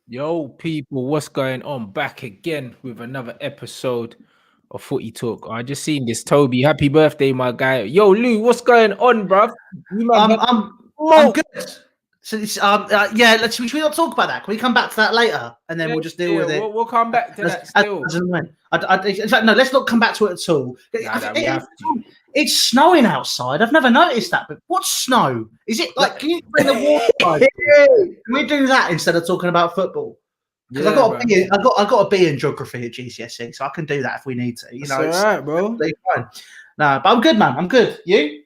Yo, people, what's going on? Back again with another episode of Footy Talk. I just seen this, Toby. Happy birthday, my guy. Yo, Lou, what's going on, bruv? You man got I'm good. So it's, yeah, should we not talk about that? Can we come back to that later, and then we'll just deal with it? We'll come back to that still. In fact, no, let's not come back to it at all. Nah, we have to. It's snowing outside. I've never noticed that. But what's snow? Is it like? Can you bring the water? Can we do that instead of talking about football? Because I got a B in geography at GCSE, so I can do that if we need to. You know, it's all right, bro. Fine. No, but I'm good, man. I'm good. You?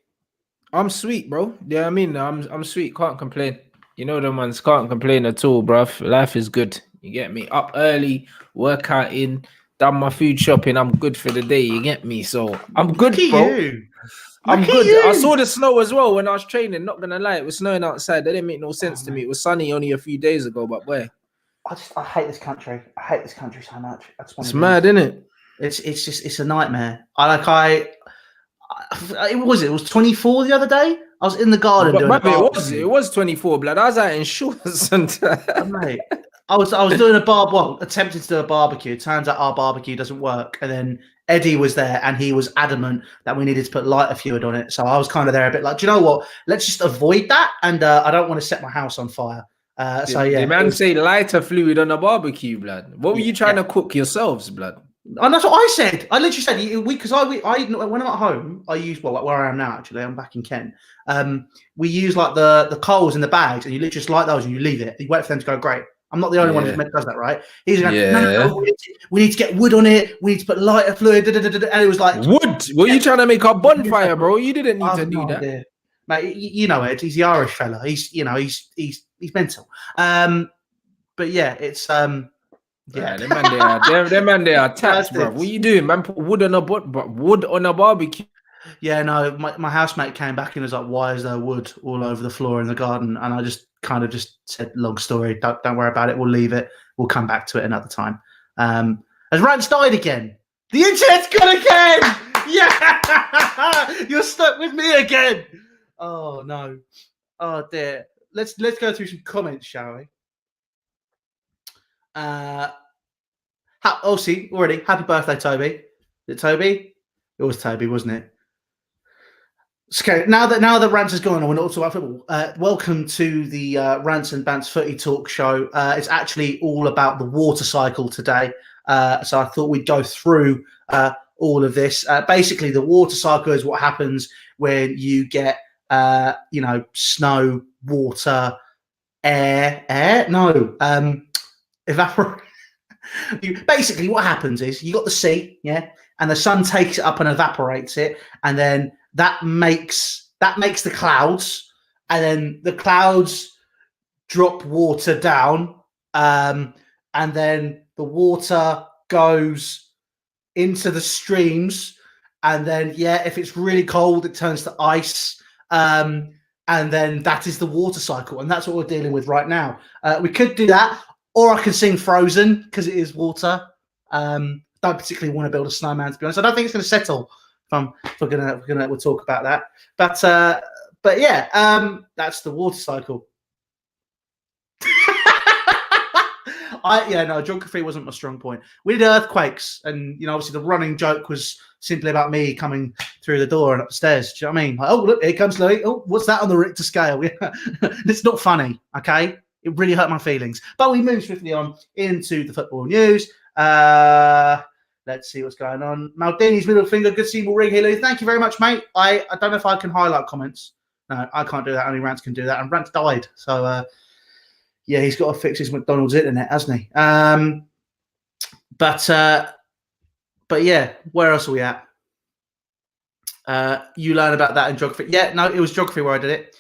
I'm sweet, bro. Yeah, I mean, I'm sweet. Can't complain. You know them ones can't complain at all, bruv. Life is good. You get me? Up early, workout in, done my food shopping. I'm good for the day. You get me? So I'm good, bro. I'm good. I saw the snow as well when I was training. Not gonna lie, it was snowing outside. That didn't make no sense to me. It was sunny only a few days ago, but boy, I hate this country. I hate this country so much. It's mad, isn't it? It's a nightmare. It was 24 the other day. I was in the garden doing it was 24, blood. I was out in shorts and mate, I was doing attempting to do a barbecue. Turns out our barbecue doesn't work. And then Eddie was there and he was adamant that we needed to put lighter fluid on it. So I was kind of there a bit like, do you know what? Let's just avoid that. And I don't want to set my house on fire. The man say lighter fluid on a barbecue, blood. What were you trying to cook yourselves, blood? And that's what I said. I literally said when I'm at home, I use where I am now. Actually, I'm back in Kent. We use like the coals in the bags, and you literally just light those and you leave it. You wait for them to go. Great. I'm not the only one who does that, right? He's like, no, we need to get wood on it. We need to put lighter fluid. And it was like wood. What are you trying to make a bonfire, bro? You didn't need to do that, idea. Mate. You know Ed. He's the Irish fella. He's mental. But yeah, it's Yeah, them man they are attached, bro. What are you doing, man? Put wood on a barbecue. Yeah, no, my housemate came back and was like, "Why is there wood all over the floor in the garden?" And I just kind of said, "Long story. Don't worry about it. We'll leave it. We'll come back to it another time." Has Rants died again? The internet's gone again. Yeah, you're stuck with me again. Oh no. Oh dear. Let's go through some comments, shall we? Already. Happy birthday, Toby. Is it Toby? It was Toby, wasn't it? Okay, now that Rants has gone on, we're not talking about football. Welcome to the Rants and Bants Footy Talk show. It's actually all about the water cycle today. So I thought we'd go through all of this. Basically, the water cycle is what happens when you get, snow, water, evaporate. Basically, what happens is you got the sea, and the sun takes it up and evaporates it, and then that makes the clouds, and then the clouds drop water down, and then the water goes into the streams, and then if it's really cold, it turns to ice, and then that is the water cycle, and that's what we're dealing with right now. We could do that. Or I can sing Frozen because it is water. Don't particularly want to build a snowman, to be honest. I don't think it's going to settle. We'll talk about that. But yeah, that's the water cycle. Geography wasn't my strong point. We did earthquakes, and obviously the running joke was simply about me coming through the door and upstairs. Do you know what I mean? Like, oh look, here comes Louis. Oh, what's that on the Richter scale? It's not funny, okay? It really hurt my feelings. But we move swiftly on into the football news. Let's see what's going on. Maldini's middle finger. Good to see you, Ring here, Lou. Thank you very much, mate. I don't know if I can highlight comments. No, I can't do that. Only Rants can do that. And Rants died. So, he's got to fix his McDonald's internet, hasn't he? But yeah, where else are we at? You learn about that in geography. Yeah, no, it was geography where I did it.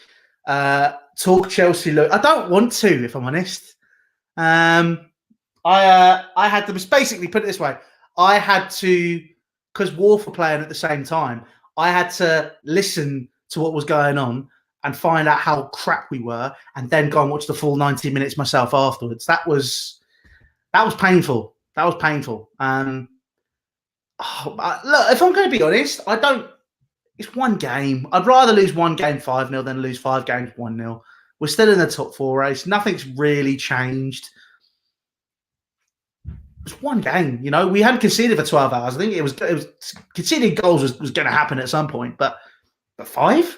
Talk Chelsea, look. I don't want to, if I'm honest. I had to basically put it this way. I had to, because Wolf were playing at the same time, I had to listen to what was going on and find out how crap we were, and then go and watch the full 90 minutes myself afterwards. That was painful. That was painful. Look, if I'm going to be honest, I don't. It's one game. I'd rather lose one game 5-0 than lose 5 games 1-0. We're still in the top 4 race. Nothing's really changed. It's one game, you know. We hadn't conceded for 12 hours. I think it was conceding goals was going to happen at some point, but 5.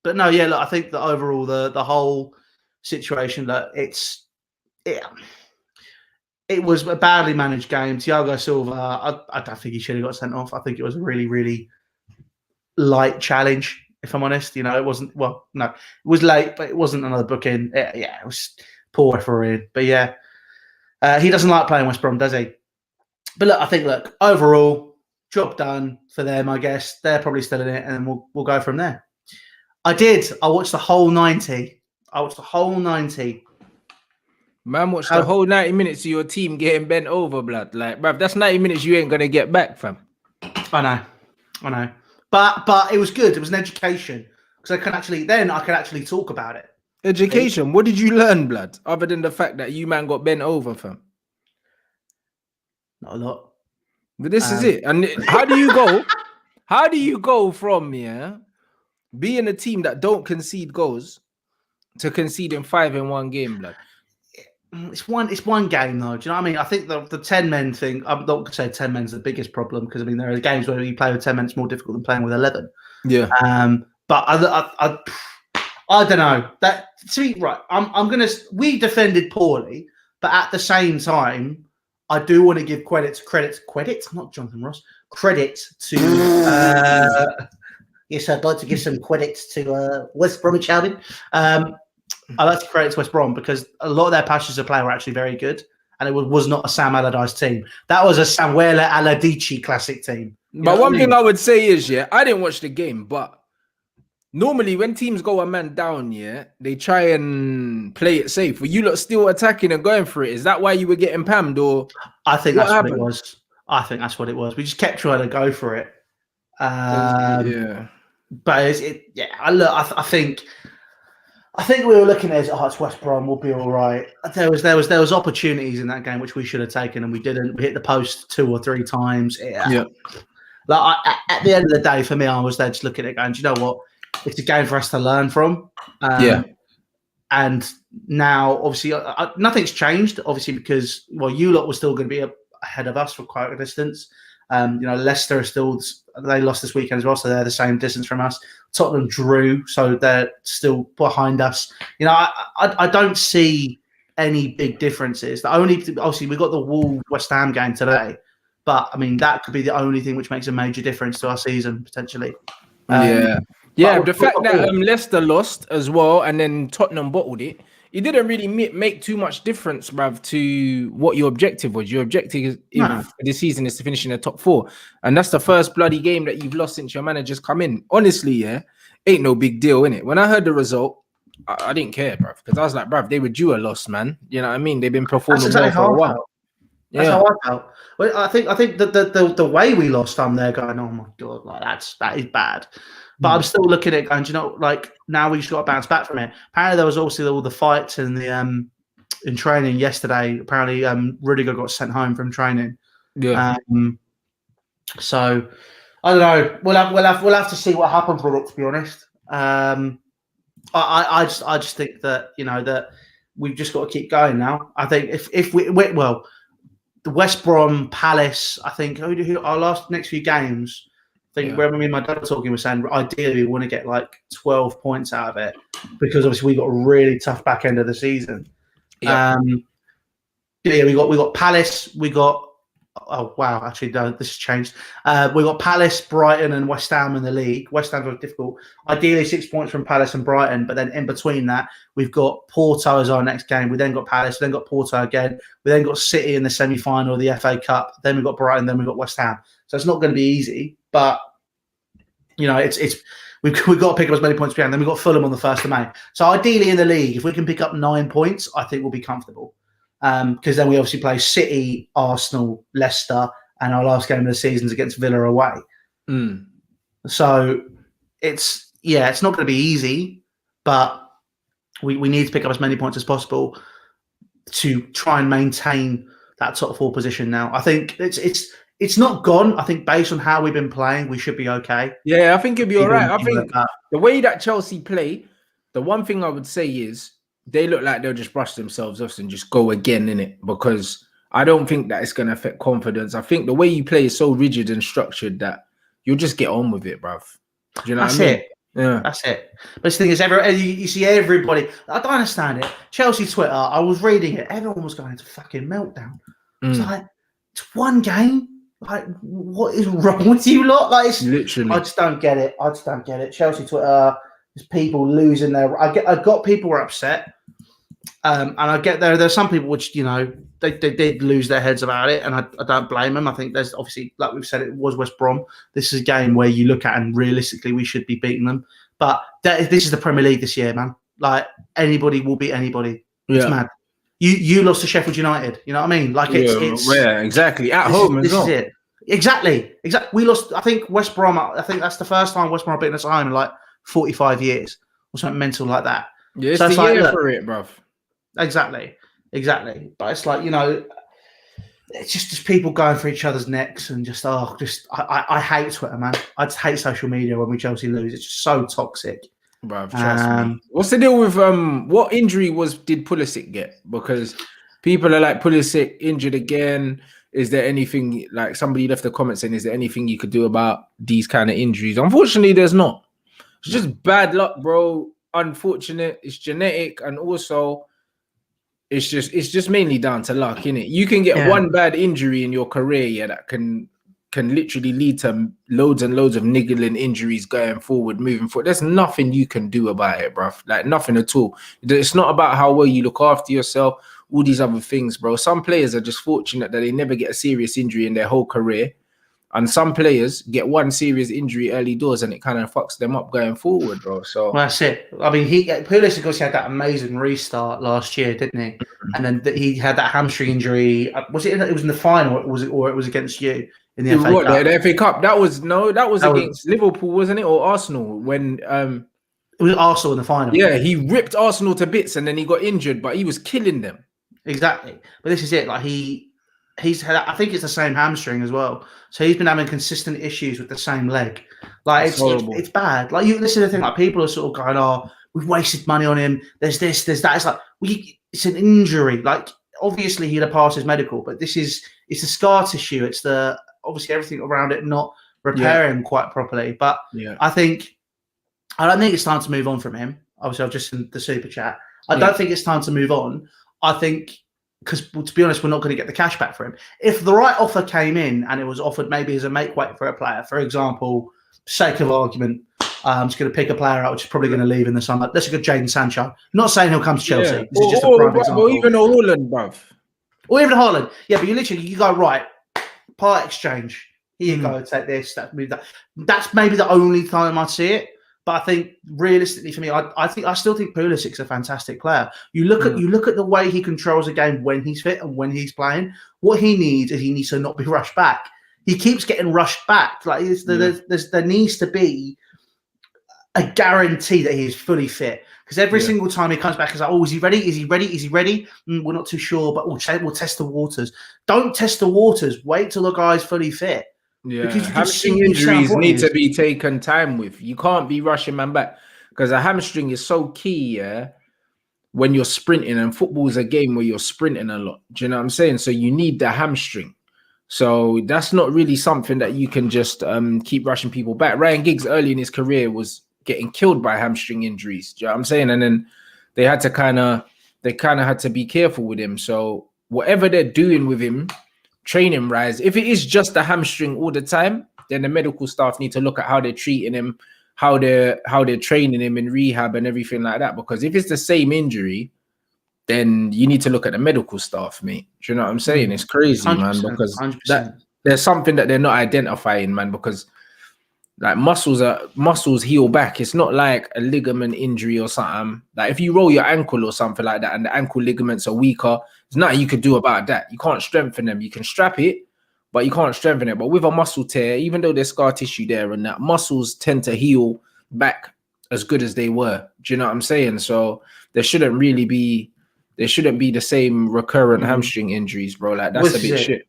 But no, yeah. Look, I think that overall the whole situation that it was a badly managed game. Thiago Silva, I don't think he should have got sent off. I think it was a really, really light challenge. If I'm honest, you know, it wasn't. Well, no, it was late, but it wasn't another booking. It was poor refereeing. But yeah, he doesn't like playing West Brom, does he? But look, I think overall, job done for them. I guess they're probably still in it, and we'll go from there. I watched the whole 90. Man, watched the whole 90 minutes of your team getting bent over, blood. Like, bruv, that's 90 minutes you ain't gonna get back, fam. I know. But it was good. It was an education because I can actually talk about it. Education. What did you learn, blood? Other than the fact that you man got bent over, fam. Not a lot. But this is it. And how do you go? How do you go from being a team that don't concede goals to conceding 5 in one game, blood? It's one game though. Do you know what I mean? I think the 10 men thing. I'm not going to say 10 men's the biggest problem because I mean there are games where you play with 10 men. It's more difficult than playing with 11. Yeah. But I don't know. That see right. We defended poorly, but at the same time, I do want to give credit. I'm not Jonathan Ross. Credit to. Yes, I'd like to give some credit to West Bromwich Albion. I like to credit to West Brom because a lot of their passages of play were actually very good, and it was not a Sam Allardyce team. That was a Samuele Allardyce classic team. But one thing I would say is, I didn't watch the game, but normally when teams go a man down, they try and play it safe. Were you lot still attacking and going for it? Is that why you were getting pammed, or I think that's what it was. I think that's what it was. We just kept trying to go for it. But I think we were looking at it. It's West Brom. We'll be all right. There was opportunities in that game which we should have taken, and we didn't. We hit the post 2 or 3 times. At the end of the day, for me, I was there just looking at it, going, do you know what? It's a game for us to learn from. And now, obviously, nothing's changed. Obviously, because you lot were still going to be ahead of us for quite a distance. Leicester are still. They lost this weekend as well, so they're the same distance from us. Tottenham drew, so they're still behind us. I don't see any big differences. Obviously, we got the Wolves West Ham game today, but I mean that could be the only thing which makes a major difference to our season potentially. The fact that Leicester lost as well, and then Tottenham bottled it. It didn't really make too much difference, bruv, to what your objective was. Your objective this season is to finish in the top 4. And that's the first bloody game that you've lost since your manager's come in. Honestly, ain't no big deal, innit? When I heard the result, I didn't care, bruv. Because I was like, bruv, they were due a loss, man. You know what I mean? They've been performing well for a while. That's how I felt. Well, I think the way we lost, I'm there going, oh my God, that is bad. But I'm still looking at it going, now we just got to bounce back from it. Apparently, there was also all the fights in the in training yesterday. Apparently, Rudiger got sent home from training. Yeah. So I don't know. We'll have to see what happens with it. To be honest, I just think that that we've just got to keep going now. I think if we the West Brom, Palace. I think our next few games. I think when me and my dad were talking, we're saying ideally we want to get 12 points out of it because obviously we got a really tough back end of the season. We got Palace, we got actually no, this has changed. We got Palace, Brighton, and West Ham in the league. West Ham's very difficult. Ideally 6 points from Palace and Brighton, but then in between that we've got Porto as our next game. We then got Palace, then got Porto again. We then got City in the semi-final of the FA Cup. Then we've got Brighton, then we've got West Ham. So it's not going to be easy. But we've got to pick up as many points behind. Then we've got Fulham on the 1st of May. So ideally in the league, if we can pick up 9 points, I think we'll be comfortable. Because then we obviously play City, Arsenal, Leicester, and our last game of the season is against Villa away. So it's not going to be easy, but we need to pick up as many points as possible to try and maintain that top 4 position now. I think it's not gone. I think based on how we've been playing, we should be okay. Yeah, I think it'll be all right. I Even think the way that Chelsea play, the one thing I would say is they look like they'll just brush themselves off and just go again in it, because I don't think that it's going to affect confidence. I think the way you play is so rigid and structured that you'll just get on with it, bruv. Do you know That's what I mean? it. Yeah. That's it. But the thing is, you see everybody. I don't understand it. Chelsea Twitter, I was reading it. Everyone was going into fucking meltdown. It's like, it's one game. Like, what is wrong with you lot? Like, it's, Literally. I just don't get it. I just don't get it. Chelsea Twitter, there's people losing their. I got people were upset. And I get there's some people which, you know, they did lose their heads about it, and I don't blame them. I think there's obviously, like we've said, it was West Brom. This is a game where you look at and realistically we should be beating them. But this is the Premier League this year, man. Like, anybody will beat anybody. It's mad. You lost to Sheffield United. You know what I mean? Like, it's exactly. At home as well. This is it. Exactly. We lost, I think, West Brom. I think that's the first time West Brom have beaten us at home in like 45 years or something mental like that. Yeah, it's so the year for it, bruv. Exactly. But it's like, you know, it's just people going for each other's necks and I hate Twitter, man. I just hate social media when we Chelsea lose. It's just so toxic. Bruv, trust me. What's the deal with what injury did Pulisic get? Because people are like, Pulisic injured again. Is there anything, like somebody left a comment saying, is there anything you could do about these kind of injuries? Unfortunately, there's not. It's just bad luck, bro. Unfortunate. It's genetic, and also it's just mainly down to luck, innit? You can get one bad injury in your career, that can literally lead to loads and loads of niggling injuries going forward, moving forward. There's nothing you can do about it, bro. Like, nothing at all. It's not about how well you look after yourself, all these other things, bro. Some players are just fortunate that they never get a serious injury in their whole career. And some players get one serious injury early doors and it kind of fucks them up going forward, bro. So that's it. I mean, Pulisic had that amazing restart last year, didn't he? And then he had that hamstring injury. It was in the final, or it was against you in the FA Cup? The FA Cup. That was against Liverpool, wasn't it, or Arsenal? When it was Arsenal in the final. Yeah, he ripped Arsenal to bits and then he got injured, but he was killing them. Exactly. But this is it. Like, he's had, I think it's the same hamstring as well. So he's been having consistent issues with the same leg. Like, it's bad. Like, this is the thing. Like, people are sort of going, "Oh, we've wasted money on him. There's this, there's that." It's like, it's an injury. Like, obviously he'd have passed his medical, but it's the scar tissue. It's obviously everything around it not repairing quite properly. But I don't think it's time to move on from him. Obviously, I've just seen the super chat. I don't think it's time to move on. I think, because, to be honest, we're not going to get the cash back for him. If the right offer came in and it was offered maybe as a make weight for a player, for example, sake of argument, I'm just going to pick a player out which is probably going to leave in the summer. Let's go Jadon Sancho. Not saying he'll come to Chelsea. This is just a prime example. Or even a Haaland, bruv. Or even a Haaland. Yeah, but you go, right, part exchange. Here you go, take this, that. That's maybe the only time I'd see it. But I think realistically for me, I still think Pulisic's a fantastic player. You look at the way he controls a game when he's fit and when he's playing. What he needs is to not be rushed back. He keeps getting rushed back. Like, there needs to be a guarantee that he is fully fit. Because every single time he comes back, it's like, "Oh, is he ready? Is he ready? Is he ready?" We're not too sure, but we'll test the waters. Don't test the waters. Wait till the guy's fully fit. Yeah, hamstring injuries need to be taken time with. You can't be rushing man back, because a hamstring is so key, when you're sprinting, and football is a game where you're sprinting a lot. Do you know what I'm saying? So you need the hamstring. So that's not really something that you can just keep rushing people back. Ryan Giggs early in his career was getting killed by hamstring injuries. Do you know what I'm saying? And then they kind of had to be careful with him. So whatever they're doing with him, training rise, if it is just a hamstring all the time, then the medical staff need to look at how they're treating him, how they're training him in rehab and everything like that. Because if it's the same injury, then you need to look at the medical staff, mate. Do you know what I'm saying? It's crazy, man, because there's something that they're not identifying, man, because like muscles heal back. It's not like a ligament injury or something. Like, if you roll your ankle or something like that and the ankle ligaments are weaker, there's nothing you could do about that. You can't strengthen them. You can strap it, but you can't strengthen it. But with a muscle tear, even though there's scar tissue there and that, muscles tend to heal back as good as they were. Do you know what I'm saying? So there shouldn't be the same recurrent hamstring injuries, bro. Like, that's a bit shit.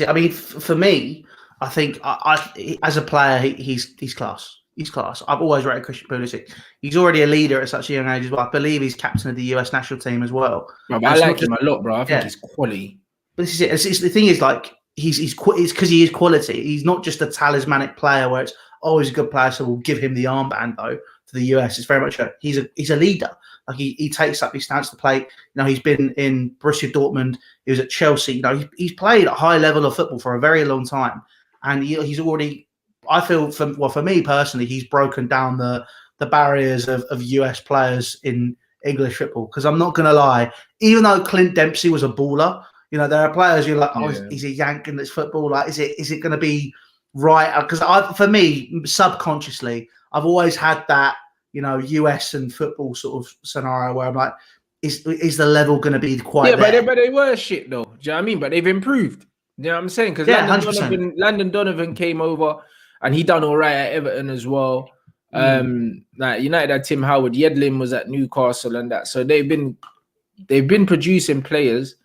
I mean, for me, I think as a player, he's class. He's class. I've always rated Christian Pulisic. He's already a leader at such a young age as well. I believe he's captain of the US national team as well. Bro, And I it's not like just him a lot, bro. I think yeah. he's quality. But this is it. The thing is, like, it's because he is quality. He's not just a talismanic player where it's always a good player, so we'll give him the armband though. For the US, it's very much he's a leader. Like he takes up, he stands to play. You know, he's been in Borussia Dortmund. He was at Chelsea. You know, he's played at a high level of football for a very long time, and he's already. I feel for me personally, he's broken down the barriers of US players in English football. Because I'm not going to lie, even though Clint Dempsey was a baller, you know, there are players you're like, oh, is he yanking this football? Like, is it going to be right? Because for me, subconsciously, I've always had that, you know, US and football sort of scenario where I'm like, is the level going to be quite there? But they were shit though. Do you know what I mean? But they've improved. You know what I'm saying? Because Landon Donovan came over and he done all right at Everton as well. Like United had Tim Howard, Yedlin was at Newcastle and that. So they've been producing players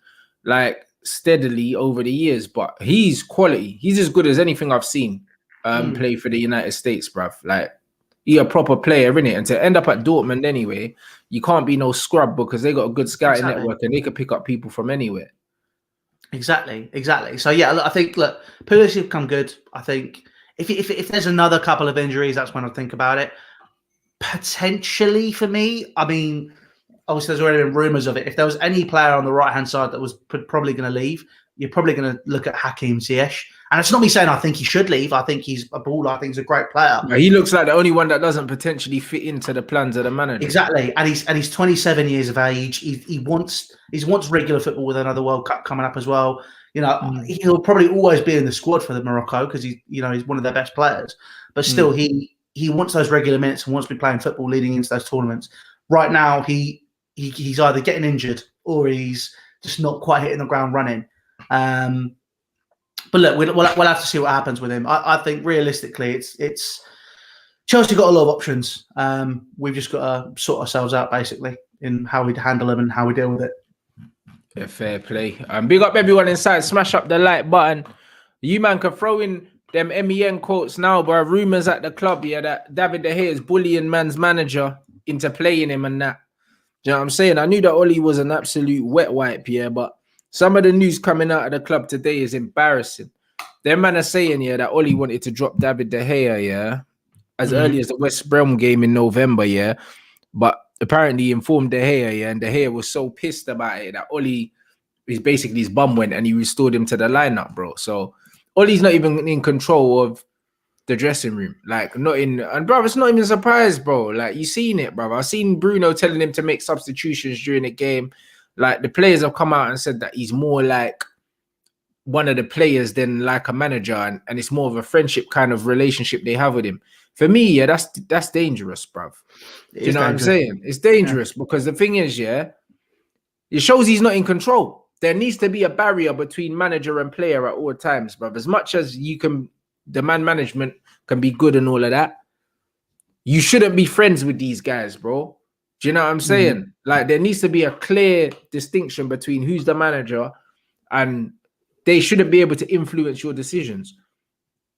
like steadily over the years, but he's quality. He's as good as anything I've seen play for the United States, bruv. Like, he a proper player, innit? And to end up at Dortmund anyway, you can't be no scrub because they got a good scouting network and they could pick up people from anywhere. Exactly. So yeah, look, I think Pulisic come good. I think if there's another couple of injuries, that's when I think about it. Potentially for me, I mean, obviously there's already been rumours of it. If there was any player on the right hand side that was probably going to leave, you're probably going to look at Hakim Ziyech. And it's not me saying I think he should leave. I think he's a baller. I think he's a great player. He looks like the only one that doesn't potentially fit into the plans of the manager. Exactly. And he's 27 years of age. He wants regular football with another World Cup coming up as well. You know, he'll probably always be in the squad for the Morocco because he's one of their best players. But still, he wants those regular minutes and wants to be playing football leading into those tournaments. Right now, he's either getting injured or he's just not quite hitting the ground running. But look, we'll have to see what happens with him. I think realistically, it's Chelsea got a lot of options. We've just got to sort ourselves out basically in how we handle them and how we deal with it. Yeah, fair play. Big up everyone inside. Smash up the like button. You man can throw in them MEN quotes now, bro. Rumors at the club, yeah, that David De Gea is bullying man's manager into playing him and that. Do you know what I'm saying? I knew that Oli was an absolute wet wipe, yeah, but some of the news coming out of the club today is embarrassing. Their man are saying, yeah, that Oli wanted to drop David De Gea, yeah, as early as the West Brom game in November, yeah. But apparently he informed De Gea, yeah, and De Gea was so pissed about it that Oli, his bum went and he restored him to the lineup, bro. So Oli's not even in control of the dressing room. Like, and bro, it's not even a surprise, bro. Like, you seen it, bro. I've seen Bruno telling him to make substitutions during the game. Like, the players have come out and said that he's more like one of the players than like a manager, and it's more of a friendship kind of relationship they have with him. For me, yeah, that's dangerous, bruv. Do you know what I'm saying? It's dangerous because the thing is, yeah, it shows he's not in control. There needs to be a barrier between manager and player at all times, bruv. As much as you can, the man management can be good and all of that, you shouldn't be friends with these guys, bro. Do you know what I'm saying? Like, there needs to be a clear distinction between who's the manager, and they shouldn't be able to influence your decisions.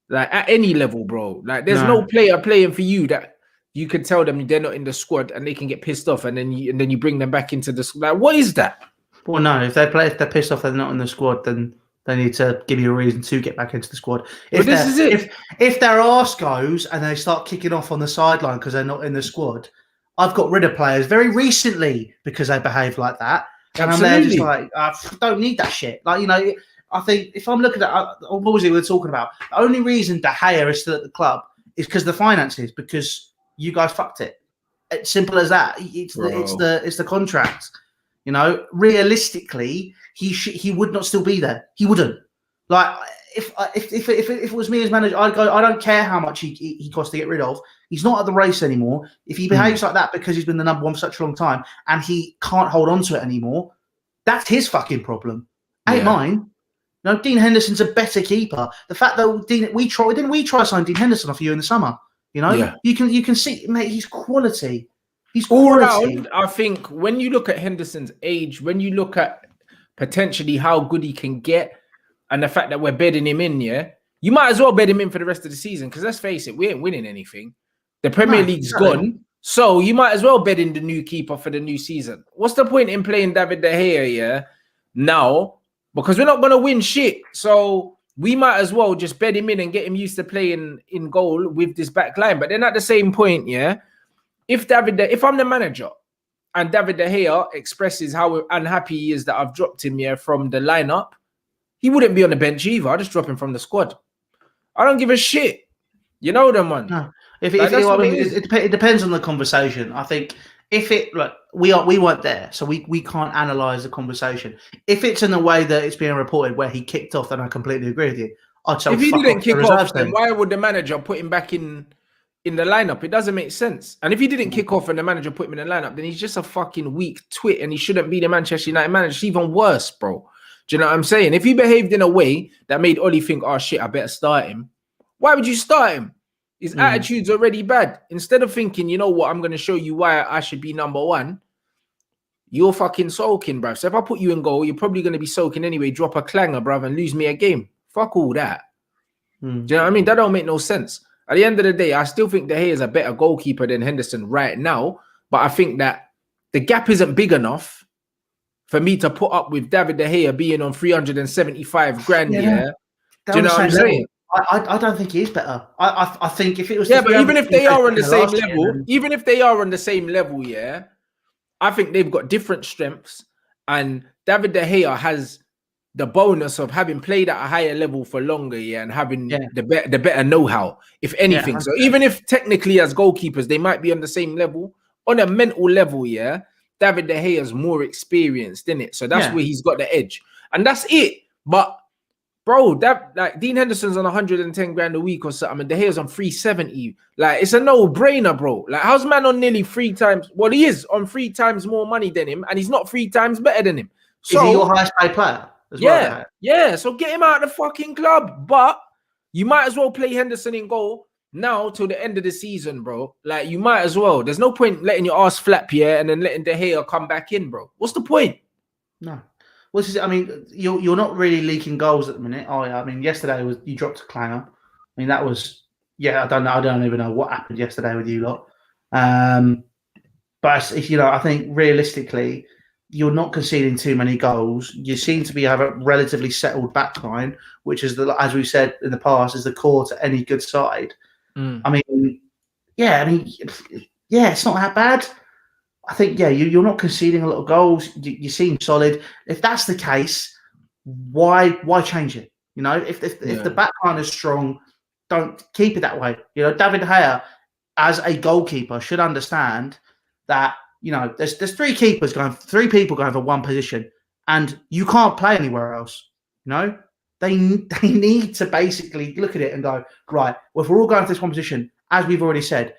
Like, at any level, bro. Like, there's no player playing for you that you can tell them they're not in the squad and they can get pissed off, and then you bring them back into the squad. Like, what is that? Well, no. If they're pissed off, they're not in the squad, then they need to give you a reason to get back into the squad. If their arse goes and they start kicking off on the sideline because they're not in the squad, I've got rid of players very recently because they behave like that. And I'm there just like, I don't need that shit. Like, you know, I think if I'm looking at what was it we were talking about? The only reason De Gea is still at the club is because the finances, because you guys fucked it. It's simple as that. It's the contract. You know, realistically, he would not still be there. He wouldn't. Like, if it was me as manager, I'd go, I don't care how much he costs to get rid of. He's not at the race anymore. If he behaves like that because he's been the number one for such a long time and he can't hold on to it anymore, that's his fucking problem. Ain't mine. No, Dean Henderson's a better keeper. The fact that didn't we try signing Dean Henderson off you in the summer? You know, you can see, mate, he's quality. He's all around. I think when you look at Henderson's age, when you look at potentially how good he can get, and the fact that we're bedding him in, yeah, you might as well bed him in for the rest of the season because let's face it, we ain't winning anything. The Premier League's gone, so you might as well bed in the new keeper for the new season. What's the point in playing David De Gea, yeah, now? Because we're not going to win shit. So we might as well just bed him in and get him used to playing in goal with this back line. But then at the same point, yeah, if I'm the manager and David De Gea expresses how unhappy he is that I've dropped him, yeah, from the lineup, he wouldn't be on the bench either. I'll just drop him from the squad. I don't give a shit. You know them, man. No. It depends on the conversation. I think if it like we weren't there, so we can't analyze the conversation. If it's in the way that it's being reported where he kicked off, then I completely agree with you. I'd say if he didn't kick off, then why would the manager put him back in the lineup? It doesn't make sense. And if he didn't kick off and the manager put him in the lineup, then he's just a fucking weak twit and he shouldn't be the Manchester United manager. It's even worse, bro. Do you know what I'm saying? If he behaved in a way that made Oli think, oh shit, I better start him, why would you start him? His attitude's already bad. Instead of thinking, you know what, I'm going to show you why I should be number one, you're fucking sulking, bruv. So if I put you in goal, you're probably going to be sulking anyway, drop a clanger, bruv, and lose me a game. Fuck all that. Do you know what I mean? That don't make no sense. At the end of the day, I still think De Gea is a better goalkeeper than Henderson right now, but I think that the gap isn't big enough for me to put up with David De Gea being on 375 grand, yeah? Do you know what I'm saying? I don't think he is better. I think if it was... Yeah, but even if they are on the same level, even if they are on the same level, yeah, I think they've got different strengths. And David De Gea has the bonus of having played at a higher level for longer, yeah, and having the better know-how, if anything. So even if technically as goalkeepers, they might be on the same level, on a mental level, yeah, David De Gea is more experienced in it. So that's where he's got the edge. And that's it. But bro, that like Dean Henderson's on 110 grand a week or something, and De Gea's on 370. Like, it's a no-brainer, bro. Like, how's man on nearly 3 times? Well, he is on 3 times more money than him, and he's not 3 times better than him. So, is he your highest paid player? Yeah. So get him out of the fucking club. But you might as well play Henderson in goal now till the end of the season, bro. Like, you might as well. There's no point letting your ass flap here and then letting De Gea come back in, bro. What's the point? No. Well, I mean, you're not really leaking goals at the minute. Oh, yeah. I mean, yesterday you dropped a clanger. I mean, that was I don't even know what happened yesterday with you lot. But if I think realistically, you're not conceding too many goals. You seem to have a relatively settled backline, which is as we've said in the past, is the core to any good side. I mean, it's not that bad. I think, you're not conceding a lot of goals. You seem solid. If that's the case, why change it? If the back line is strong, don't keep it that way. David De Gea, as a goalkeeper, should understand that, there's 3 people going for one position, and you can't play anywhere else. They need to basically look at it and go, right, well, if we're all going for this one position, as we've already said,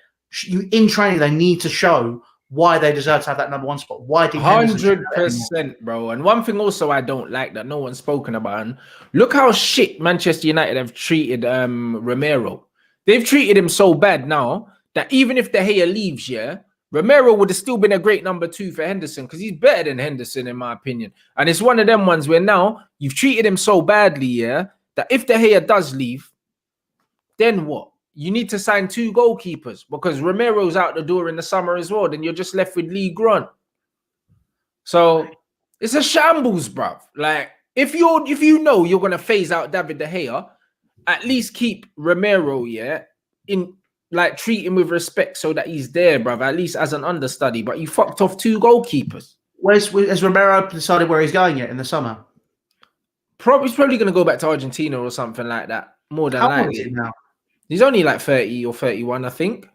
in training, they need to show why they deserve to have that number 1 spot. Why did 100%, bro? And one thing also I don't like that no one's spoken about, and look how shit Manchester United have treated Romero. They've treated him so bad now that even if De Gea leaves, Romero would have still been a great number 2 for Henderson because he's better than Henderson, in my opinion. And it's one of them ones where now you've treated him so badly, that if De Gea does leave, then what? You need to sign 2 goalkeepers because Romero's out the door in the summer as well. Then you're just left with Lee Grant. So it's a shambles, bruv. Like, if you know you're gonna phase out David De Gea, at least keep Romero, treat him with respect so that he's there, bruv. At least as an understudy. But you fucked off 2 goalkeepers. Has Romero decided where he's going yet in the summer? He's probably gonna go back to Argentina or something like that. More than likely. How old is he now? He's only like 30 or 31, I think.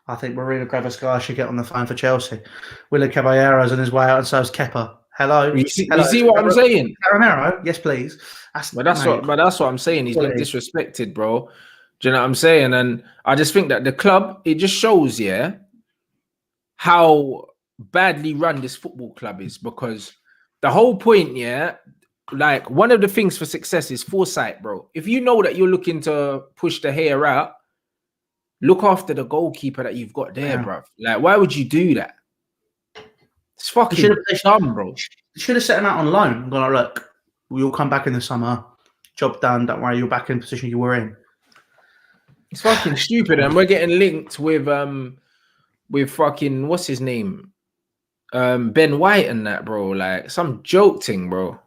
I think Marina Graviscar should get on the phone for Chelsea. Willa Caballero's on his way out, and so is Kepa. Hello. You see what I'm saying? Romero, yes, please. That's what I'm saying. He's been disrespected, bro. Do you know what I'm saying? And I just think that the club, it just shows, how badly run this football club is, because the whole point, like, one of the things for success is foresight, bro. If you know that you're looking to push De Gea out, look after the goalkeeper that you've got there, bro. Like, why would you do that? It's fucking dumb, bro. Should have set him out on loan and gone, look, we'll come back in the summer. Job done. Don't worry, you're back in the position you were in. It's fucking stupid, and we're getting linked with fucking what's his name, Ben White and that, bro. Like some joke thing, bro.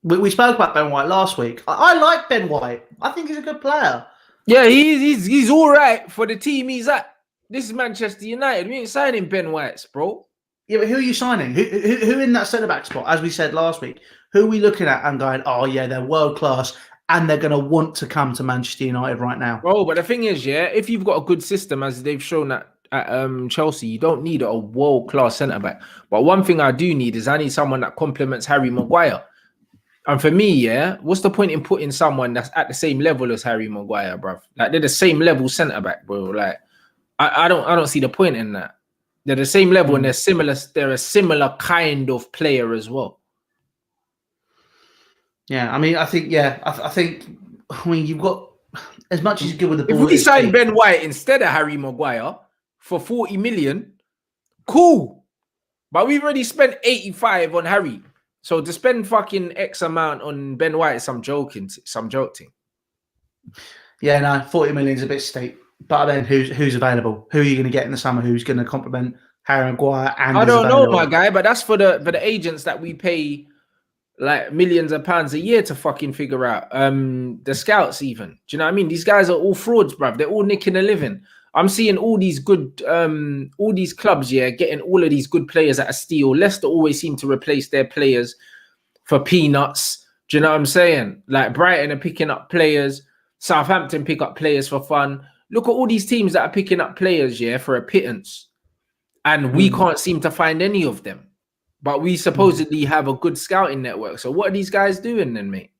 We spoke about Ben White last week. I like Ben White. I think he's a good player. Yeah, he's all right for the team he's at. This is Manchester United. We ain't signing Ben Whites, bro. Yeah, but who are you signing? Who in that centre back spot? As we said last week, who are we looking at and going, oh yeah, they're world class, and they're going to want to come to Manchester United right now. Bro, but the thing is, yeah, if you've got a good system, as they've shown at Chelsea, you don't need a world class centre back. But one thing I do need is I need someone that complements Harry Maguire. And for me, yeah, what's the point in putting someone that's at the same level as Harry Maguire, bro? Like they're the same level centre back, bro. Like I don't see the point in that. They're the same level and they're similar. They're a similar kind of player as well. Yeah, I mean, I think you've got as much as you good with the ball. If we sign Ben White instead of Harry Maguire for 40 million, cool. But we've already spent 85 on Harry. So to spend fucking X amount on Ben White is some joke thing. Yeah, no, 40 million is a bit steep. But then who's available? Who are you going to get in the summer? Who's going to complement Harry Maguire? And I don't know, my guy, but that's for the agents that we pay like millions of pounds a year to fucking figure out. The scouts even. Do you know what I mean? These guys are all frauds, bruv. They're all nicking a living. I'm seeing all these good, all these clubs, yeah, getting all of these good players at a steal. Leicester always seem to replace their players for peanuts. Do you know what I'm saying? Like Brighton are picking up players. Southampton pick up players for fun. Look at all these teams that are picking up players, yeah, for a pittance. And we can't seem to find any of them. But we supposedly have a good scouting network. So what are these guys doing then, mate?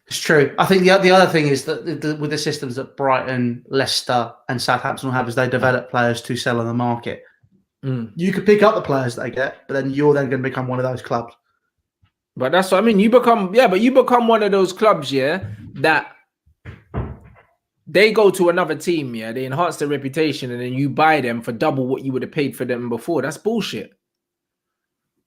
It's true. I think the other thing is that with the systems that Brighton, Leicester and Southampton will have is they develop players to sell on the market. You could pick up the players they get, but then you're then going to become one of those clubs. But that's what I mean. You become one of those clubs, yeah, that they go to another team, yeah, they enhance their reputation, and then you buy them for double what you would have paid for them before. That's bullshit.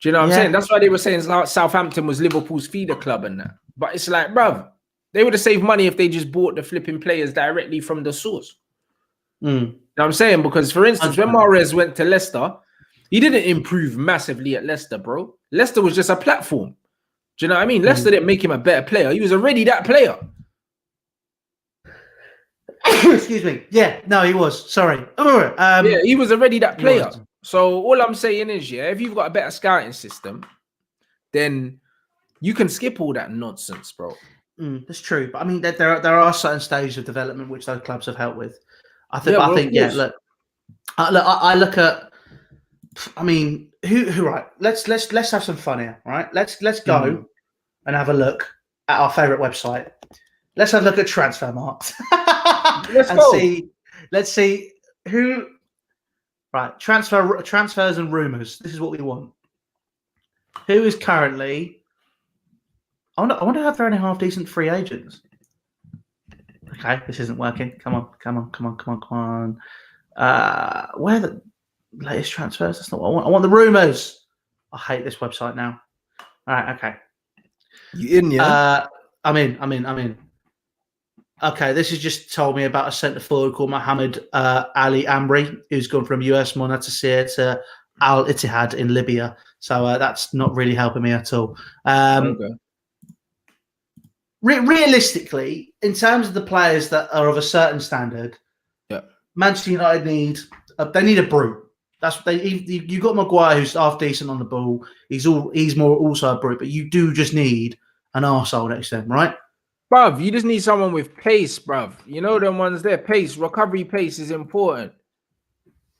Do you know what I'm saying? That's why they were saying Southampton was Liverpool's feeder club and that. But it's like, bruv, they would have saved money if they just bought the flipping players directly from the source. You know what I'm saying? Because, for instance, when Mahrez went to Leicester, he didn't improve massively at Leicester, bro. Leicester was just a platform. Do you know what I mean? Leicester didn't make him a better player. He was already that player. Excuse me. Yeah, no, he was. Sorry. Yeah, he was already that player. So all I'm saying is, yeah, if you've got a better scouting system, then you can skip all that nonsense, bro. That's true. But I mean, there are certain stages of development which those clubs have helped with. I think. Look, I look at. I mean, who? Right. Let's have some fun here. Right. Let's go and have a look at our favorite website. Let's have a look at Transfermarkt. Let's see who. Right, transfers and rumors. This is what we want. Who is currently? I wonder if there are any half decent free agents. Okay, this isn't working. Come on. Where are the latest transfers? That's not what I want. I want the rumors. I hate this website now. All right, okay. You in, yeah? I'm in. Okay, this has just told me about a centre forward called Mohamed Ali Amri, who's gone from US Monastir to Al Ittihad in Libya. So that's not really helping me at all. Okay. Realistically, in terms of the players that are of a certain standard, Manchester United need a brute. You got Maguire, who's half decent on the ball. He's more also a brute, but you do just need an arsehole next to him, right? Bruv, you just need someone with pace, bruv. You know them ones there. Pace, recovery pace is important.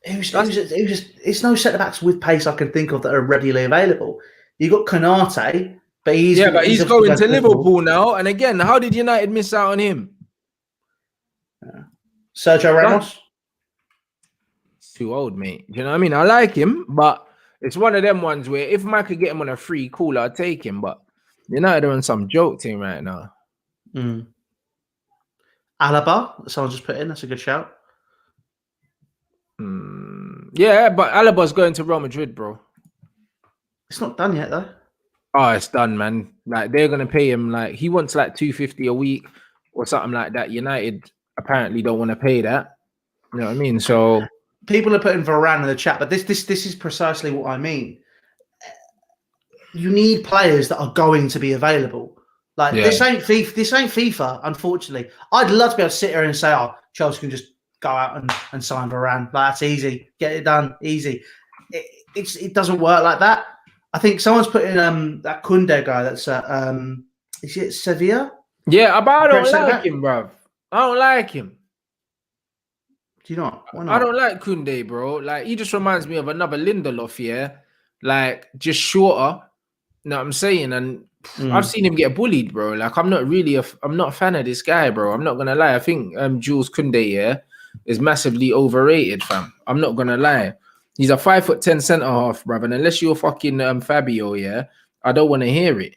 It's no centre backs with pace I can think of that are readily available. You got Konate, but he's going to Liverpool now. And again, how did United miss out on him? Sergio Ramos. It's too old, mate. You know what I mean? I like him, but it's one of them ones where if I could get him on a free, cool, I'll take him. But United are on some joke team right now. Alaba, someone just put in. That's a good shout. Yeah, but Alaba's going to Real Madrid, bro. It's not done yet, though. Oh, it's done, man. Like they're gonna pay him like he wants like 250 a week or something like that. United apparently don't want to pay that. You know what I mean? So People are putting Varane in the chat, but this is precisely what I mean. You need players that are going to be available. Like yeah, this ain't FIFA. This ain't FIFA. Unfortunately, I'd love to be able to sit here and say, "Oh, Chelsea can just go out and sign Varane. Like, that's easy. Get it done. Easy." It doesn't work like that. I think someone's put in that Kunde guy. That's is it Sevilla? yeah, but I don't Centre like back? him, bro. I don't like him. Do you not? Why I not? don't like Kunde, bro. Like he just reminds me of another Lindelof, yeah. Like just shorter. You know what I'm saying? And I've seen him get bullied, bro. Like I'm not a fan of this guy, bro. I'm not gonna lie. I think Jules Kunde, yeah, is massively overrated, fam. I'm not gonna lie. He's a 5'10" centre half, brother. And unless you're fucking Fabio, yeah, I don't want to hear it.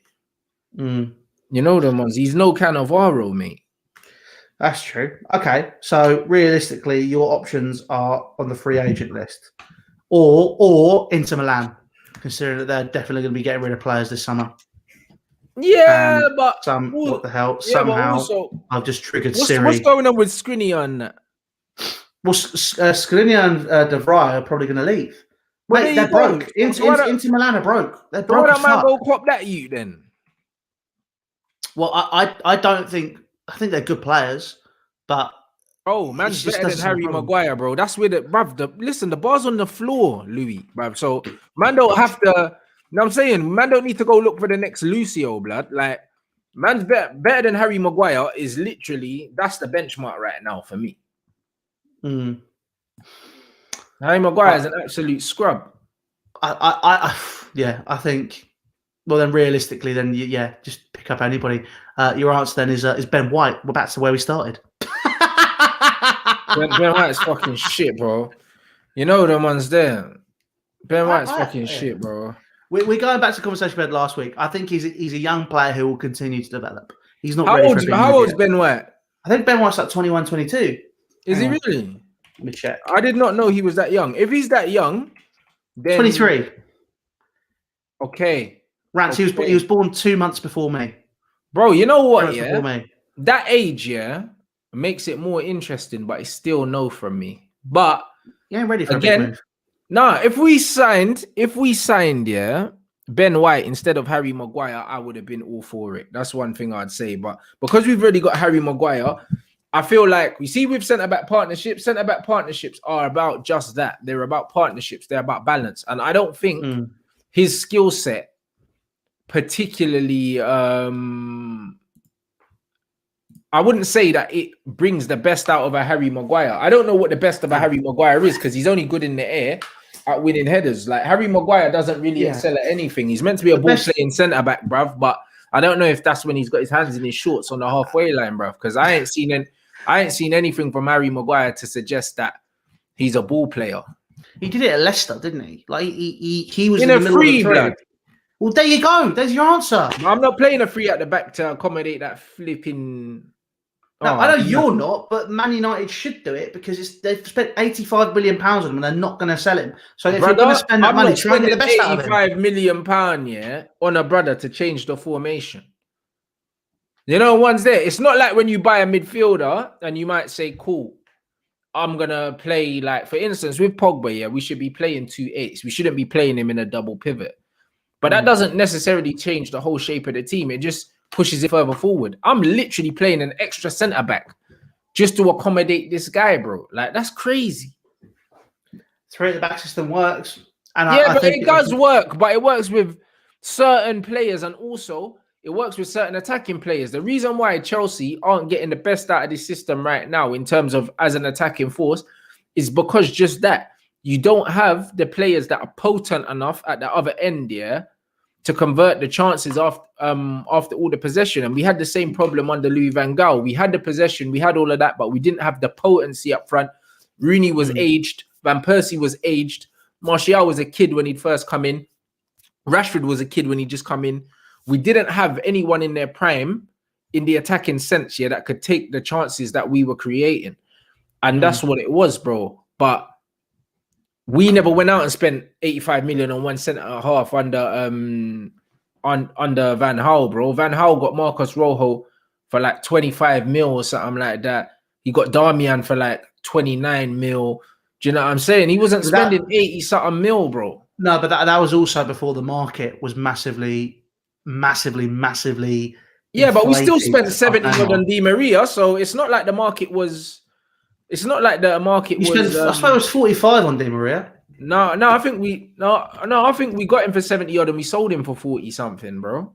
You know them ones. He's no Cannavaro, mate. That's true. Okay, so realistically, your options are on the free agent list, or Inter Milan, considering that they're definitely going to be getting rid of players this summer. Yeah, but what the hell? Yeah, but Somehow also, I've just triggered what's Siri. going on with Skriniar? Well, Skriniar and De Vrij are probably going to leave. Well, Mate, they're broke. Inter Milan are broke. They're broke as man fuck. go cop that you then? Well, I don't think. I think they're good players, but Oh, man's better than Harry Maguire, bro. That's where listen, the bar's on the floor, Louis, bruv. So man don't have to. You know what I'm saying? Man don't need to go look for the next Lucio, blood. Like, man's better than Harry Maguire is literally that's the benchmark right now for me. Harry Maguire is an absolute scrub. I think. Well, then realistically, then just pick up anybody. Your answer then is Ben White. Well, back to where we started. Ben White's fucking shit, bro. You know the ones there. Ben White's fucking shit, bro. We're going back to the conversation we had last week. I think he's a young player who will continue to develop. He's not ready for a big move How old's Ben White? I think Ben White's like 21, 22. Is he really? Let me check. I did not know he was that young. If he's that young, then 23. Okay. Rants, okay. He was born 2 months before me. Bro, you know what? Yeah, that age, yeah, makes it more interesting, but it's still no from me. But yeah, ready for a big move. Nah, if we signed, yeah, Ben White instead of Harry Maguire, I would have been all for it. That's one thing I'd say. But because we've already got Harry Maguire, I feel like we see with centre-back partnerships are about just that. They're about partnerships. They're about balance. And I don't think his skill set particularly I wouldn't say that it brings the best out of a Harry Maguire. I don't know what the best of a Harry Maguire is because he's only good in the air at winning headers. Like Harry Maguire doesn't really excel at anything. He's meant to be a ball-playing centre-back, bruv, but I don't know if that's when he's got his hands in his shorts on the halfway line, bruv, because I ain't seen anything from Harry Maguire to suggest that he's a ball player. He did it at Leicester, didn't he? Like he was in the a middle free, of the blood. Well, there you go. There's your answer. I'm not playing a free at the back to accommodate that flipping. No, I know you're not, but Man United should do it because they've spent £85 million on him and they're not going to sell him. So if you're going to spend that money, try and get the best out of him. £85 million, yeah, on a brother to change the formation. You know, one's there. It's not like when you buy a midfielder and you might say, cool, I'm going to play, like, for instance, with Pogba, yeah, we should be playing 2-8s. We shouldn't be playing him in a double pivot. But that doesn't necessarily change the whole shape of the team. It just pushes it further forward. I'm literally playing an extra centre back just to accommodate this guy, bro. Like, that's crazy. Three at the back system works. And I think it does work, but it works with certain players and also it works with certain attacking players. The reason why Chelsea aren't getting the best out of this system right now in terms of as an attacking force is because just that. You don't have the players that are potent enough at the other end, yeah, to convert the chances after all the possession. And we had the same problem under Louis van Gaal. We had the possession, we had all of that, but we didn't have the potency up front. Rooney was aged. Van Persie was aged. Martial was a kid when he'd first come in. Rashford was a kid when he just come in. We didn't have anyone in their prime in the attacking sense, yeah, that could take the chances that we were creating. And that's what it was, bro. But we never went out and spent 85 million on one centre half under under Van Gaal, bro. Van Gaal got Marcos Rojo for like 25 mil or something like that. He got Darmian for like 29 mil. Do you know what I'm saying? He wasn't spending 80 something mil, bro. No, but that was also before the market was massively Yeah, but we still spent inflated. 70 odd on Di Maria, so it's not like the market was. It's not like the market You was. spent, I suppose it was 45 on Di Maria. No, I think we I think we got him for 70 odd and we sold him for 40 something, bro.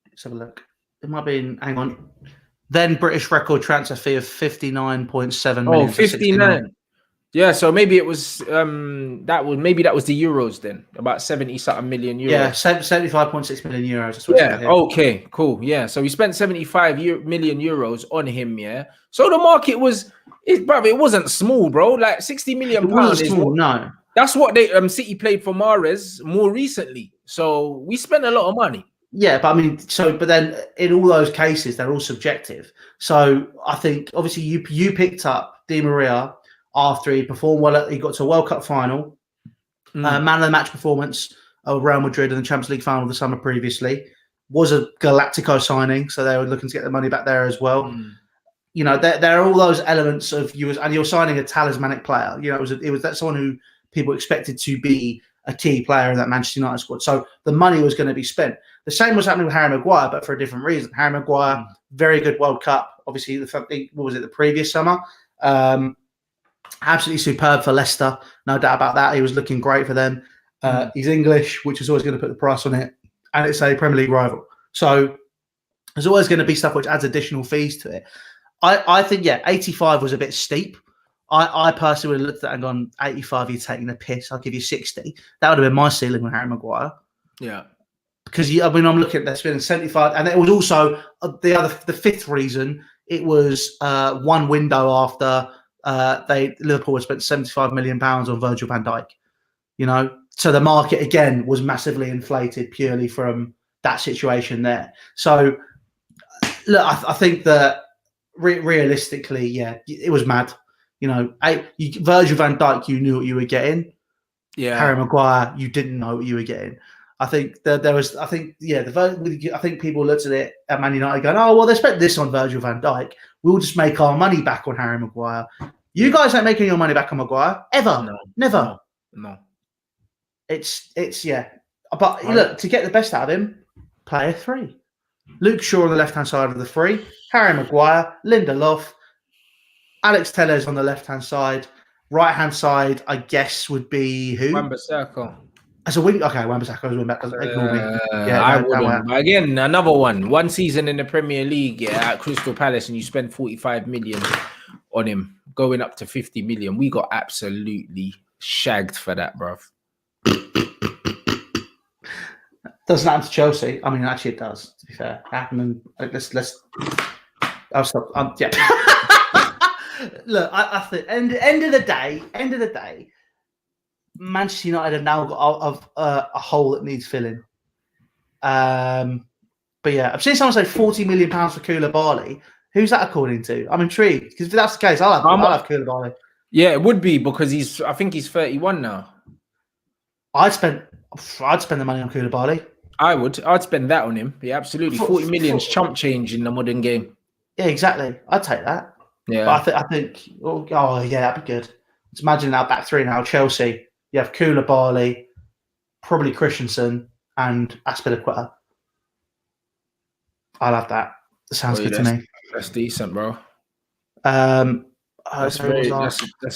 Let's have a look. It might be hang on. Then British record transfer fee of 59.7 million. Oh, 59. Yeah, so maybe it was that was the euros then, about 70 something million euros. Yeah, 75.6 million euros. That's yeah, okay, cool. Yeah, so we spent 75 million euros on him, yeah. So the market was it wasn't small, bro. Like 60 million pounds is small, no. That's what they City played for Mahrez more recently. So we spent a lot of money. Yeah, but I mean, but then in all those cases, they're all subjective. So I think obviously you picked up Di Maria after he performed well. He got to a World Cup final, man of the match performance of Real Madrid in the Champions League final the summer previously. Was a Galactico signing, so they were looking to get the money back there as well. You know, there are all those elements of you're signing a talismanic player. You know, it was that someone who people expected to be a key player in that Manchester United squad. So the money was going to be spent. The same was happening with Harry Maguire, but for a different reason. Harry Maguire, very good World Cup. Obviously, what was it, the previous summer? Absolutely superb for Leicester. No doubt about that. He was looking great for them. He's English, which is always going to put the price on it. And it's a Premier League rival. So there's always going to be stuff which adds additional fees to it. I think, 85 was a bit steep. I personally would have looked at that and gone, 85, you're taking the piss. I'll give you 60. That would have been my ceiling with Harry Maguire. Yeah. Because, I'm looking at they're spending 75. And it was also the fifth reason. It was one window after Liverpool had spent £75 million on Virgil van Dijk. You know, so the market, again, was massively inflated purely from that situation there. So, look, I think that realistically, it was mad. You know, Virgil van Dijk, you knew what you were getting. Yeah. Harry Maguire, you didn't know what you were getting. I think that I think people looked at it at Man United going, oh, well, they spent this on Virgil van Dijk. We'll just make our money back on Harry Maguire. You guys ain't making your money back on Maguire ever. No, never. No. It's But look, to get the best out of him, player 3. Luke Shaw on the left-hand side of the 3. Harry Maguire, Lindelof, Alex Telles on the left-hand side. Right-hand side, I guess, would be who? Wan-Bissaka. As a wing, okay, Wan-Bissaka was wing back. Ignore me. I wouldn't. But again, another one season in the Premier League, at Crystal Palace, and you spend 45 million on him, going up to 50 million. We got absolutely shagged for that, bruv. Doesn't happen to Chelsea. I mean, actually, it does. To be fair, happened. Let's. I'll stop. Yeah. Look, I think end of the day, Manchester United have now got a hole that needs filling. But yeah, I've seen someone say £40 million for Koulibaly. Who's that according to? I'm intrigued because if that's the case, I'll have Koulibaly. Yeah, it would be because I think he's 31 now. I'd spend the money on Koulibaly. I'd spend that on him. Yeah, absolutely. 40 million's chump change in the modern game. Yeah, exactly. I'd take that. Yeah, but I think. Oh yeah, that'd be good. Let's imagine that back 3 now. Chelsea. You have Koulibaly, probably Christensen, and Aspilicueta. I love that. Sounds good to me. That's decent, bro. That's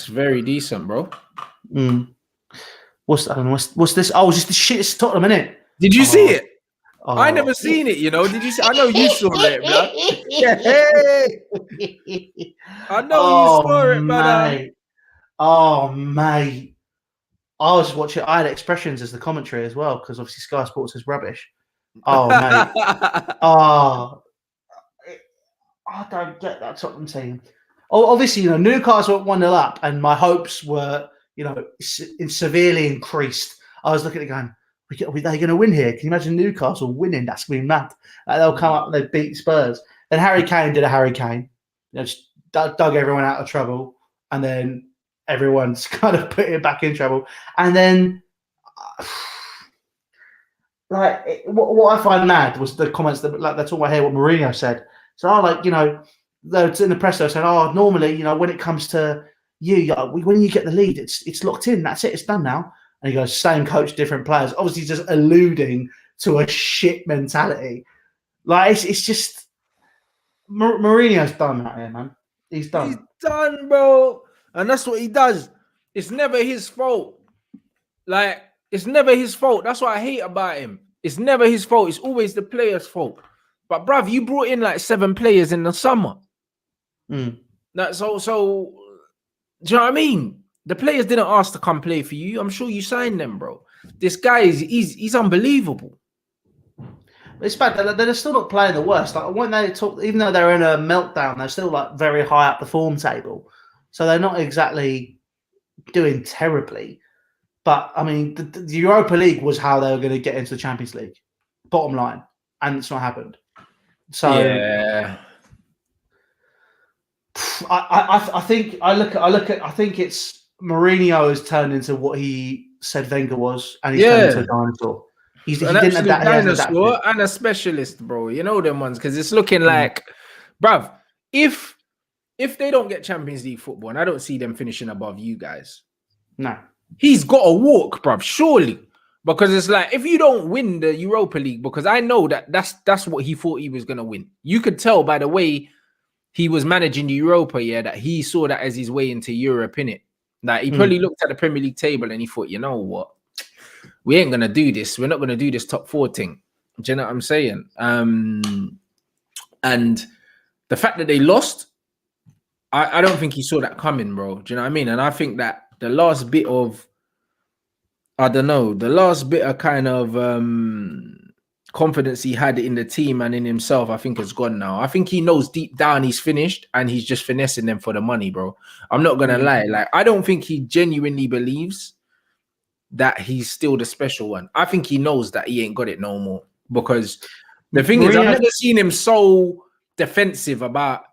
very decent, bro. What's this? Oh, just the shit. It's Tottenham, innit? Did you see it? Oh. I never seen it. You know? Did you see? I know you saw it, blood. I know you saw it, brother. Oh, mate. I was watching. I had expressions as the commentary as well because obviously Sky Sports is rubbish. Oh, mate. I don't get that Tottenham team. Oh, obviously, Newcastle went 1-0 up, and my hopes were, severely increased. I was looking at it going, are they going to win here? Can you imagine Newcastle winning? That's going to be mad. They'll come up and they beat Spurs. Then Harry Kane did a Harry Kane. Just dug everyone out of trouble, and then everyone's kind of put it back in trouble. And then what I find mad was the comments that like they're talking about here what Mourinho said. So they're in the press they're saying, normally, when it comes to when you get the lead, it's locked in. That's it. It's done now. And he goes, same coach, different players. Obviously, just alluding to a shit mentality. Like it's just Mourinho's done that here, man. He's done. He's done, bro, and that's what he does. It's never his fault. Like, it's never his fault. That's what I hate about him. It's never his fault. It's always the player's fault. But bruv, you brought in like 7 players in the summer. That's so. Do you know what I mean? The players didn't ask to come play for you. I'm sure you signed them, bro. This guy he's unbelievable. It's bad. They're still not playing the worst. Like when they talk, even though they're in a meltdown, they're still like very high up the form table. So they're not exactly doing terribly. But I mean, the Europa League was how they were going to get into the Champions League. Bottom line, and it's not happened. So yeah, I think it's Mourinho has turned into what he said Wenger was, and he's turned into a dinosaur. He didn't adapt. Dinosaur and a specialist, bro. You know them ones because it's looking like, bruv, if they don't get Champions League football, and I don't see them finishing above you guys, no. He's got to walk, bruv, surely. Because it's like, if you don't win the Europa League, because I know that's what he thought he was going to win. You could tell by the way he was managing the Europa, that he saw that as his way into Europe, innit? Like, he probably looked at the Premier League table and he thought, you know what? We ain't going to do this. We're not going to do this top 4 thing. Do you know what I'm saying? And the fact that they lost, I don't think he saw that coming, bro. Do you know what I mean? And I think that the last bit of, kind of confidence he had in the team and in himself, I think has gone now. I think he knows deep down he's finished and he's just finessing them for the money, bro. I'm not going to lie. Like, I don't think he genuinely believes that he's still the special one. I think he knows that he ain't got it no more because the thing is, I've never seen him so defensive about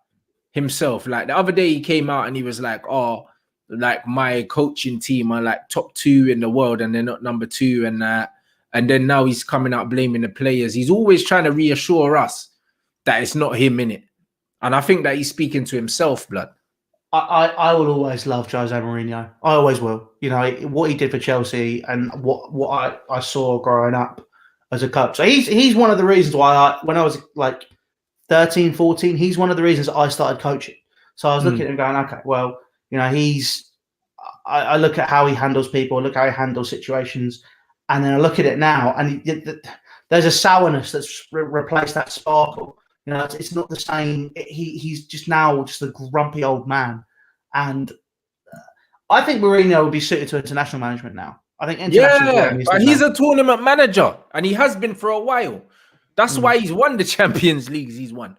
himself. Like the other day he came out and he was like, like my coaching team are like top 2 in the world and they're not number 2 and that. And then now he's coming out blaming the players. He's always trying to reassure us that it's not him in it. And I think that he's speaking to himself, blood. I will always love Jose Mourinho. I always will. What he did for Chelsea and what I saw growing up as a coach. So he's one of the reasons why when I was like 13, 14, he's one of the reasons I started coaching. So I was looking at him going, okay, well, I look at how he handles people, I look how he handles situations, and then I look at it now, and there's a sourness that's replaced that sparkle. It's not the same. He's just now just a grumpy old man, and I think Mourinho would be suited to international management now. I think international. But he's a tournament manager, and he has been for a while. That's why he's won the Champions Leagues. He's won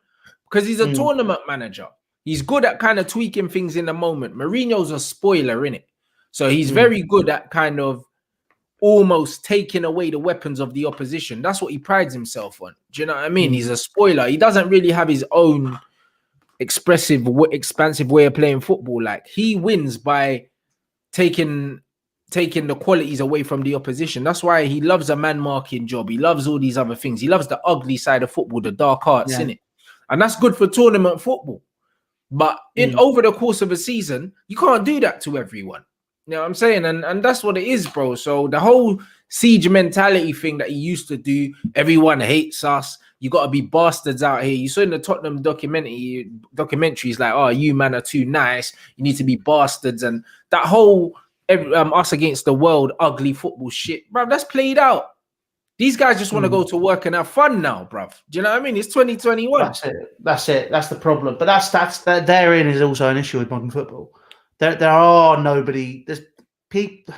because he's a tournament manager. He's good at kind of tweaking things in the moment. Mourinho's a spoiler, innit? So he's very good at kind of almost taking away the weapons of the opposition. That's what he prides himself on. Do you know what I mean? He's a spoiler. He doesn't really have his own expansive way of playing football. Like, he wins by taking the qualities away from the opposition. That's why he loves a man marking job. He loves all these other things. He loves the ugly side of football, the dark arts, innit? And that's good for tournament football. But over the course of a season, you can't do that to everyone. You know what I'm saying? And that's what it is, bro. So the whole siege mentality thing that he used to do, everyone hates us. You got to be bastards out here. You saw in the Tottenham documentaries like, oh, you man are too nice. You need to be bastards. And that whole us against the world, ugly football shit, bro, that's played out. These guys just want to go to work and have fun now, bruv. Do you know what I mean? It's 2021. That's it. That's the problem. But that therein is also an issue with modern football. There are nobody. There's people.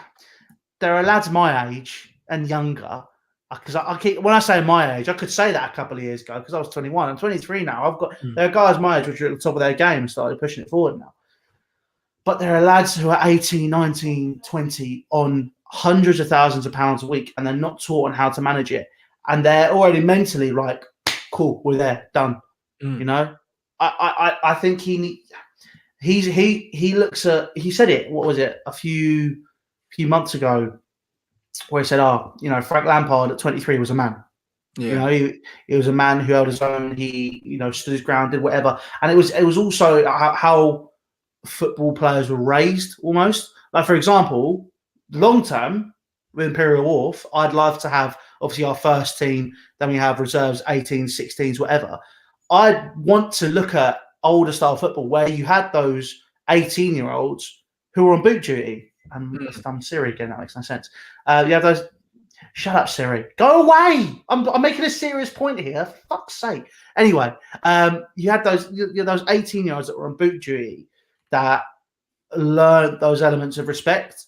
There are lads my age and younger. Because I keep, when I say my age, I could say that a couple of years ago because I was 21. I'm 23 now. There are guys my age which are at the top of their game, started pushing it forward now. But there are lads who are 18, 19, 20 on hundreds of thousands of pounds a week, and they're not taught on how to manage it, and they're already mentally like, cool, we're there, done. I think he looks at, he said it, what was it, a few months ago, where he said, "Oh, Frank Lampard at 23 was a man. Yeah. He was a man who held his own. He, stood his ground, did whatever. And it was also how football players were raised almost. Like, for example, long term with Imperial Wharf, I'd love to have obviously our first team, then we have reserves, 18s, 16s, whatever. I'd want to look at older style football where you had those 18-year-olds who were on boot duty. And I'm Siri again, that makes no sense. You have those. Shut up, Siri. Go away. I'm making a serious point here. For fuck's sake. Anyway, you had those 18-year-olds that were on boot duty that learned those elements of respect.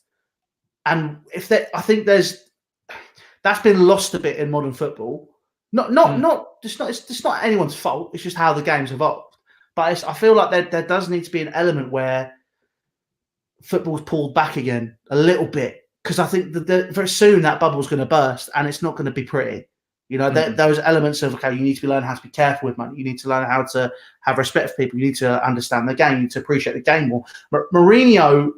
And I think that's been lost a bit in modern football. It's not anyone's fault. It's just how the game's evolved. But I feel like there does need to be an element where football's pulled back again a little bit. Because I think that very soon that bubble's going to burst and it's not going to be pretty. Those elements of, okay, you need to learn how to be careful with money. You need to learn how to have respect for people. You need to understand the game. You need to appreciate the game more. Mourinho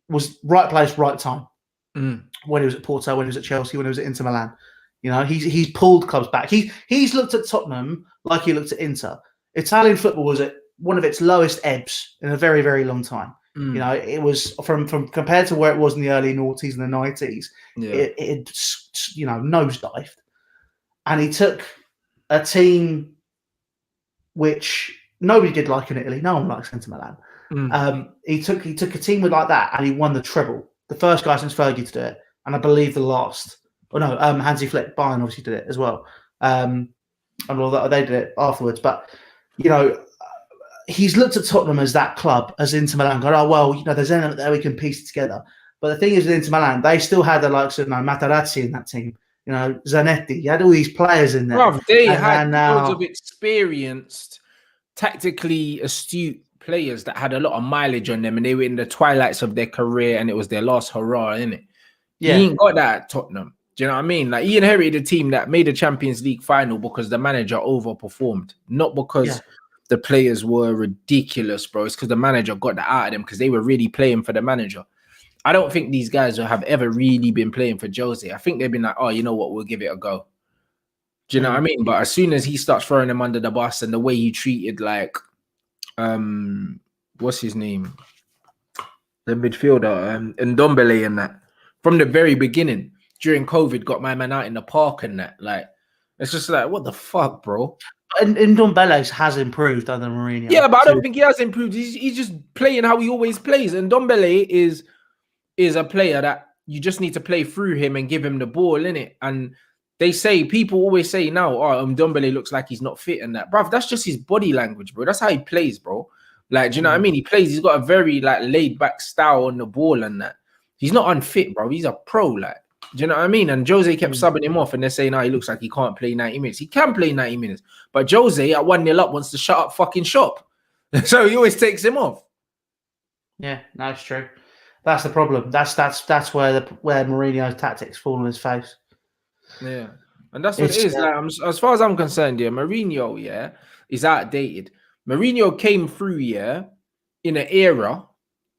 was right place, right time. When he was at Porto, when he was at Chelsea, when he was at Inter Milan. He's pulled clubs back. He's looked at Tottenham like he looked at Inter. Italian football was at one of its lowest ebbs in a very, very long time. It was from compared to where it was in the early noughties and the 90s. It nosedived, and he took a team which nobody did like in Italy. No one likes Inter Milan. He took a team with like that, and he won the treble. The first guy since Fergie to do it, and I believe the last. Oh no, Hansi Flick, Bayern obviously did it as well. And although they did it afterwards, but he's looked at Tottenham as that club, as Inter Milan. Going, oh well, there's an element there we can piece it together. But the thing is, with Inter Milan, they still had the likes of Materazzi in that team. Zanetti. You had all these players in there. Bruv, they had loads of experienced, tactically astute players that had a lot of mileage on them, and they were in the twilights of their career, and it was their last hurrah, innit? Yeah. He ain't got that at Tottenham. Do you know what I mean? Like, he inherited a team that made a Champions League final because the manager overperformed, not because the players were ridiculous, bro. It's because the manager got that out of them because they were really playing for the manager. I don't think these guys have ever really been playing for Jose. I think they've been like, oh, you know what? We'll give it a go. Do you know what I mean? But as soon as he starts throwing them under the bus and the way he treated, like, what's his name? The midfielder, Ndombele and that. From the very beginning, during COVID, got my man out in the park and that. Like, it's just like, what the fuck, bro? And Ndombele has improved under Mourinho. Yeah, but I don't think he has improved. He's just playing how he always plays. And Ndombele is a player that you just need to play through him and give him the ball, innit? And people always say now, oh, Ndombele looks like he's not fit and that. Bruv, that's just his body language, bro. That's how he plays, bro. Like, do you know what I mean? He's got a very, like, laid-back style on the ball and that. He's not unfit, bro. He's a pro, like. Do you know what I mean? And Jose kept subbing him off, and they're saying, he looks like he can't play 90 minutes. He can play 90 minutes. But Jose, at 1-0 up, wants to shut up fucking shop. So he always takes him off. Yeah, that's true. That's the problem. That's where Mourinho's tactics fall on his face. Yeah. And that's what it is. Like, as far as I'm concerned, Mourinho, is outdated. Mourinho came through, in an era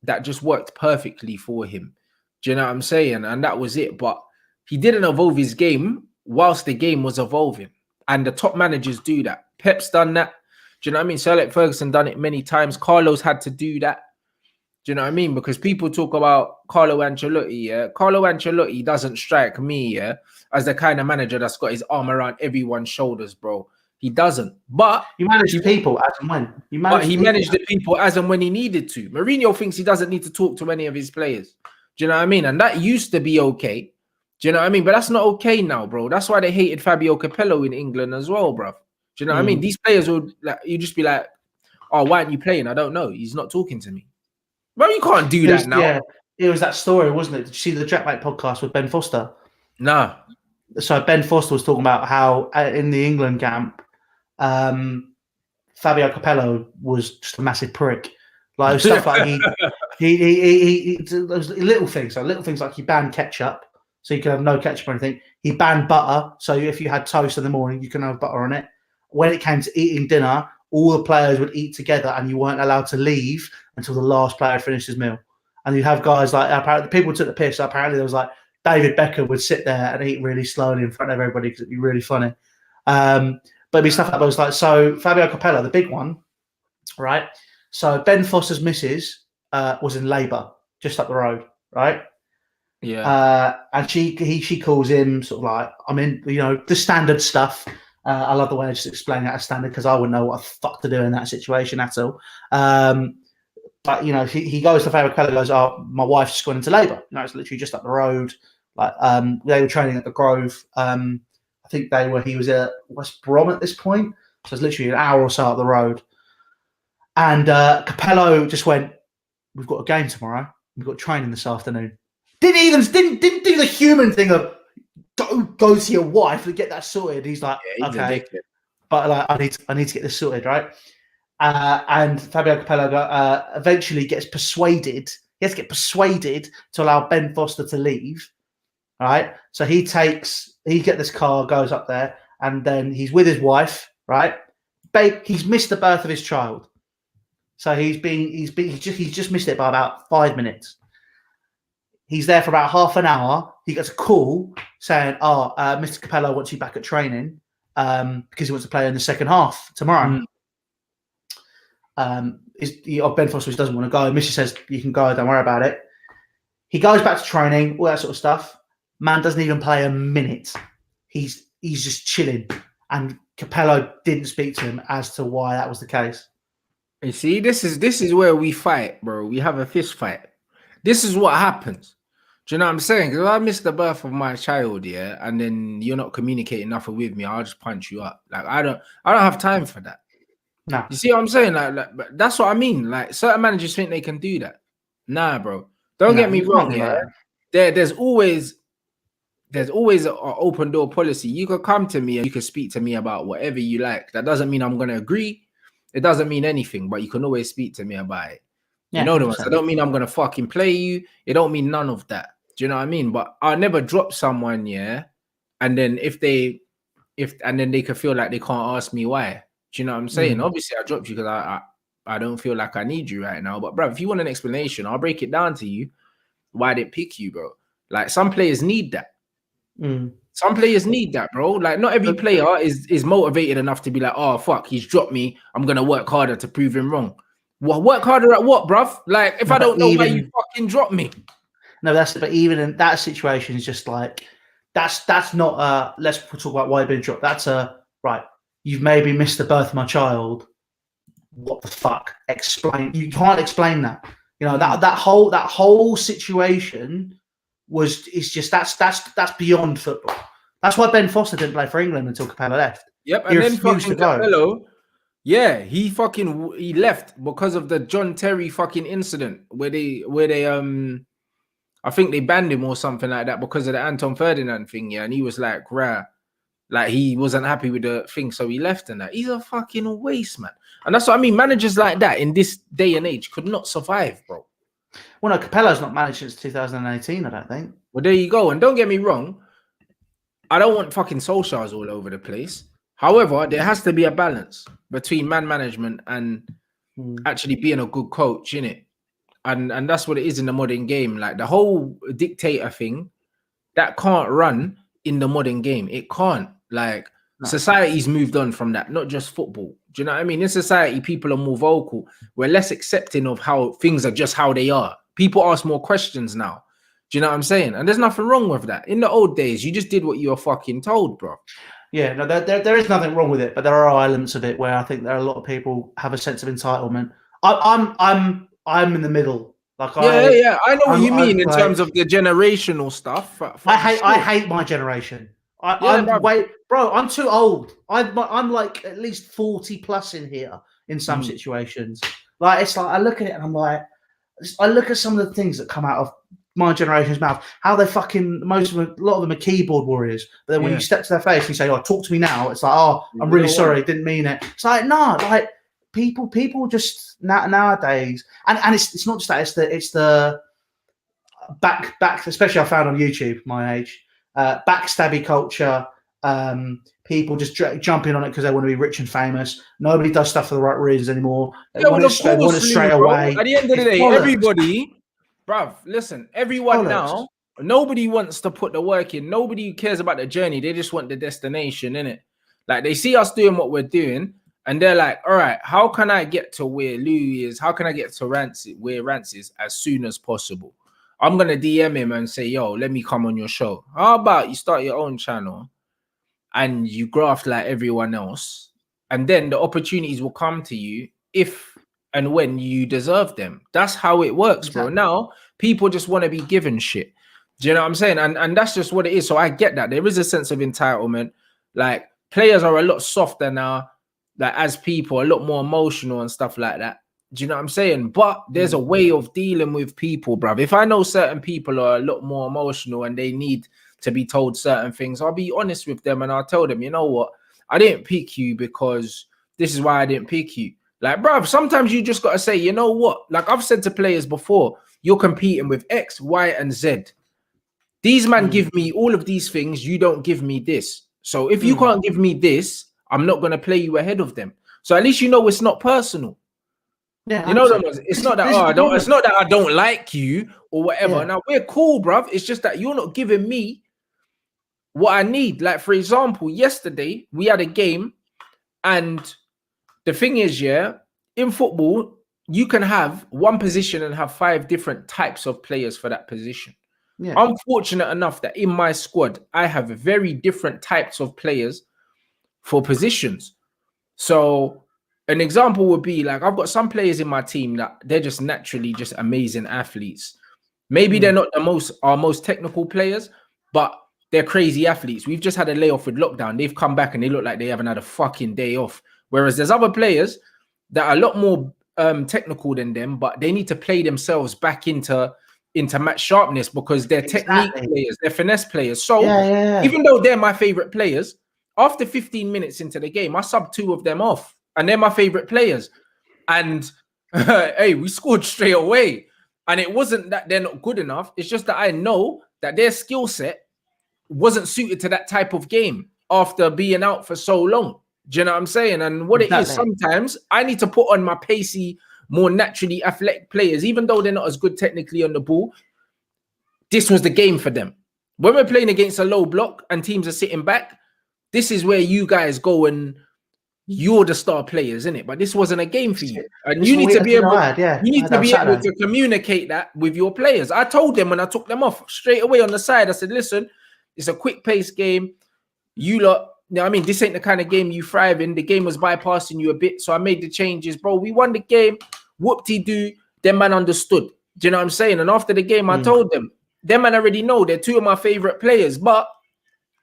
that just worked perfectly for him. Do you know what I'm saying? And that was it. But he didn't evolve his game whilst the game was evolving. And the top managers do that. Pep's done that. Do you know what I mean? Sir Alex Ferguson done it many times. Carlo's had to do that. Do you know what I mean? Because people talk about Carlo Ancelotti, Carlo Ancelotti doesn't strike me, as the kind of manager that's got his arm around everyone's shoulders, bro. He doesn't. But he managed people as and when. He managed the people as and when he needed to. Mourinho thinks he doesn't need to talk to any of his players. Do you know what I mean? And that used to be okay. Do you know what I mean? But that's not okay now, bro. That's why they hated Fabio Capello in England as well, bro. Do you know what I mean? These players would, like, you just be like, oh, why aren't you playing? I don't know. He's not talking to me. Bro, you can't do that now. Yeah, it was that story, wasn't it? Did you see the Jackmate podcast with Ben Foster? No. So Ben Foster was talking about how in the England camp, Fabio Capello was just a massive prick. Like stuff like he those little things like he banned ketchup, so you can have no ketchup or anything. He banned butter, so if you had toast in the morning, you can have butter on it. When it came to eating dinner, all the players would eat together, and you weren't allowed to leave until the last player had finished his meal. And you have guys like, apparently people took the piss. Apparently there was like David Beckham would sit there and eat really slowly in front of everybody because it'd be really funny. But it'd be stuff like that. Was like, so Fabio Capello, the big one, right? So Ben Foster's missus was in labour just up the road, right? Yeah. And she calls him sort of like, I mean, the standard stuff. I love the way I just explain that as standard because I wouldn't know what the fuck to do in that situation at all. But he goes to Fabio Capello, goes, "Oh, my wife's just gone into labour." It's literally just up the road. Like they were training at the Grove. I think he was at West Brom at this point, so it's literally an hour or so up the road. And Capello just went, "We've got a game tomorrow. We've got training this afternoon." Didn't do the human thing of go to your wife and get that sorted. He's like, "Okay, but like I need to get this sorted, right?" And Fabio Capello eventually gets persuaded. He has to get persuaded to allow Ben Foster to leave. Right. So he gets this car, goes up there, and then he's with his wife. Right. He's missed the birth of his child. So he's just missed it by about 5 minutes. He's there for about half an hour. He gets a call saying, Mr. Capello wants you back at training because he wants to play in the second half tomorrow. Ben Foster doesn't want to go. Missy says, "You can go, don't worry about it." He goes back to training, all that sort of stuff. Man doesn't even play a minute. He's just chilling. And Capello didn't speak to him as to why that was the case. You see, this is where we fight, bro. We have a fist fight. This is what happens. Do you know what I'm saying? Because if I miss the birth of my child, yeah, and then you're not communicating nothing with me, I'll just punch you up. Like I don't have time for that. No. You see what I'm saying? Like that's what I mean. Like certain managers think they can do that. Nah, bro. Don't get me wrong. Yeah, there's always an open door policy. You could come to me and you can speak to me about whatever you like. That doesn't mean I'm gonna agree. It doesn't mean anything, but you can always speak to me about it. Yeah, you know the ones. I don't mean I'm gonna fucking play you. It don't mean none of that. Do you know what I mean? But I'll never drop someone, yeah. And then they can feel like they can't ask me why. Do you know what I'm saying? Obviously, I dropped you because I don't feel like I need you right now. But bro, if you want an explanation, I'll break it down to you. Why I didn't pick you, bro? Like some players need that. Some players need that, bro. Like not every player is motivated enough to be like, "Oh fuck, he's dropped me. I'm gonna work harder to prove him wrong." Well, work harder at what, bruv? Like if I don't know why you fucking dropped me. No, but even in that situation, is just like that's not let's talk about why you've been dropped. That's right. You've maybe missed the birth of my child. What the fuck? Explain. You can't explain that. That whole situation that's beyond football. That's why Ben Foster didn't play for England until Capello left. Yep, and then fucking Capello, yeah, he left because of the John Terry fucking incident where they I think they banned him or something like that because of the Anton Ferdinand thing, yeah, and he was like, rah. Like he wasn't happy with the thing, so he left and that. He's a fucking waste, man. And that's what I mean. Managers like that in this day and age could not survive, bro. Well, no, Capello's not managed since 2018, I don't think. Well, there you go. And don't get me wrong, I don't want fucking Solskjaers all over the place. However, there has to be a balance between man management and actually being a good coach, innit? And that's what it is in the modern game. Like the whole dictator thing, that can't run in the modern game. It can't. Like society's moved on from that, not just football. Do you know what I mean? In society, people are more vocal. We're less accepting of how things are just how they are. People ask more questions now. Do you know what I'm saying? And there's nothing wrong with that. In the old days, you just did what you were fucking told, bro. Yeah, no, there is nothing wrong with it, but there are elements of it where I think there are a lot of people have a sense of entitlement. I'm in the middle. Like yeah, I know what you mean in terms of the generational stuff. I hate my generation. I'm too old. I'm like at least 40 plus in here in some situations. Like it's like I look at it and I'm like, I look at some of the things that come out of my generation's mouth. How they fucking a lot of them are keyboard warriors. But then when you step to their face and you say, "Oh, talk to me now," it's like, "Oh, I'm really sorry, didn't mean it." It's like no, like people just nowadays, and it's not just that. It's the back, especially I found on YouTube, my age, backstabby culture. People just jumping on it because they want to be rich and famous. Nobody does stuff for the right reasons anymore. They want it straight away. At the end of the day, everybody, bruv, listen, everyone now Nobody wants to put the work in. Nobody cares about the journey. They just want the destination, innit? Like they see us doing what we're doing, and they're like, all right, how can I get to where Louis is? How can I get to where Rants is as soon as possible? I'm gonna DM him and say, yo, let me come on your show. How about you start your own channel and you graft like everyone else, and then the opportunities will come to you if and when you deserve them. That's how it works, bro. Now people just want to be given shit. Do you know what I'm saying? And that's just what it is. So I get that there is a sense of entitlement. Like players are a lot softer now, like as people, a lot more emotional and stuff like that. Do you know what I'm saying? But there's a way of dealing with people, bruv. If I know certain people are a lot more emotional and they need to be told certain things, I'll be honest with them and I'll tell them, you know what? I didn't pick you because this is why I didn't pick you. Like, bruv, sometimes you just got to say, you know what? Like I've said to players before, you're competing with X, Y, and Z. These men give me all of these things. You don't give me this. So if you can't give me this, I'm not going to play you ahead of them. So at least you know it's not personal. Yeah, you know, it's not that it's not that I don't like you or whatever. Yeah. Now we're cool, bruv. It's just that you're not giving me what I need. Like, for example, yesterday we had a game, and the thing is, yeah, in football, you can have one position and have 5 different types of players for that position. Yeah. I'm fortunate enough that in my squad, I have very different types of players for positions. So an example would be like, I've got some players in my team that they're just naturally just amazing athletes. Maybe they're not our most technical players, but they're crazy athletes. We've just had a layoff with lockdown. They've come back and they look like they haven't had a fucking day off. Whereas there's other players that are a lot more technical than them, but they need to play themselves back into match sharpness because they're technique players, they're finesse players. So even though they're my favorite players, after 15 minutes into the game, I subbed 2 of them off, and they're my favorite players. And hey, we scored straight away. And it wasn't that they're not good enough. It's just that I know that their skill set wasn't suited to that type of game after being out for so long. Do you know what I'm saying? And what it is, sometimes I need to put on my pacey, more naturally athletic players, even though they're not as good technically on the ball. This was the game for them. When we're playing against a low block and teams are sitting back, this is where you guys go and you're the star players, isn't it? But this wasn't a game for you. And you need to be able to communicate that with your players. I told them when I took them off straight away on the side, I said, listen, it's a quick pace game. You lot, you know what I mean? This ain't the kind of game you thrive in. The game was bypassing you a bit. So I made the changes, bro. We won the game. Whoop-de-doo. Them man understood. Do you know what I'm saying? And after the game, I told them man already know they're 2 of my favorite players, but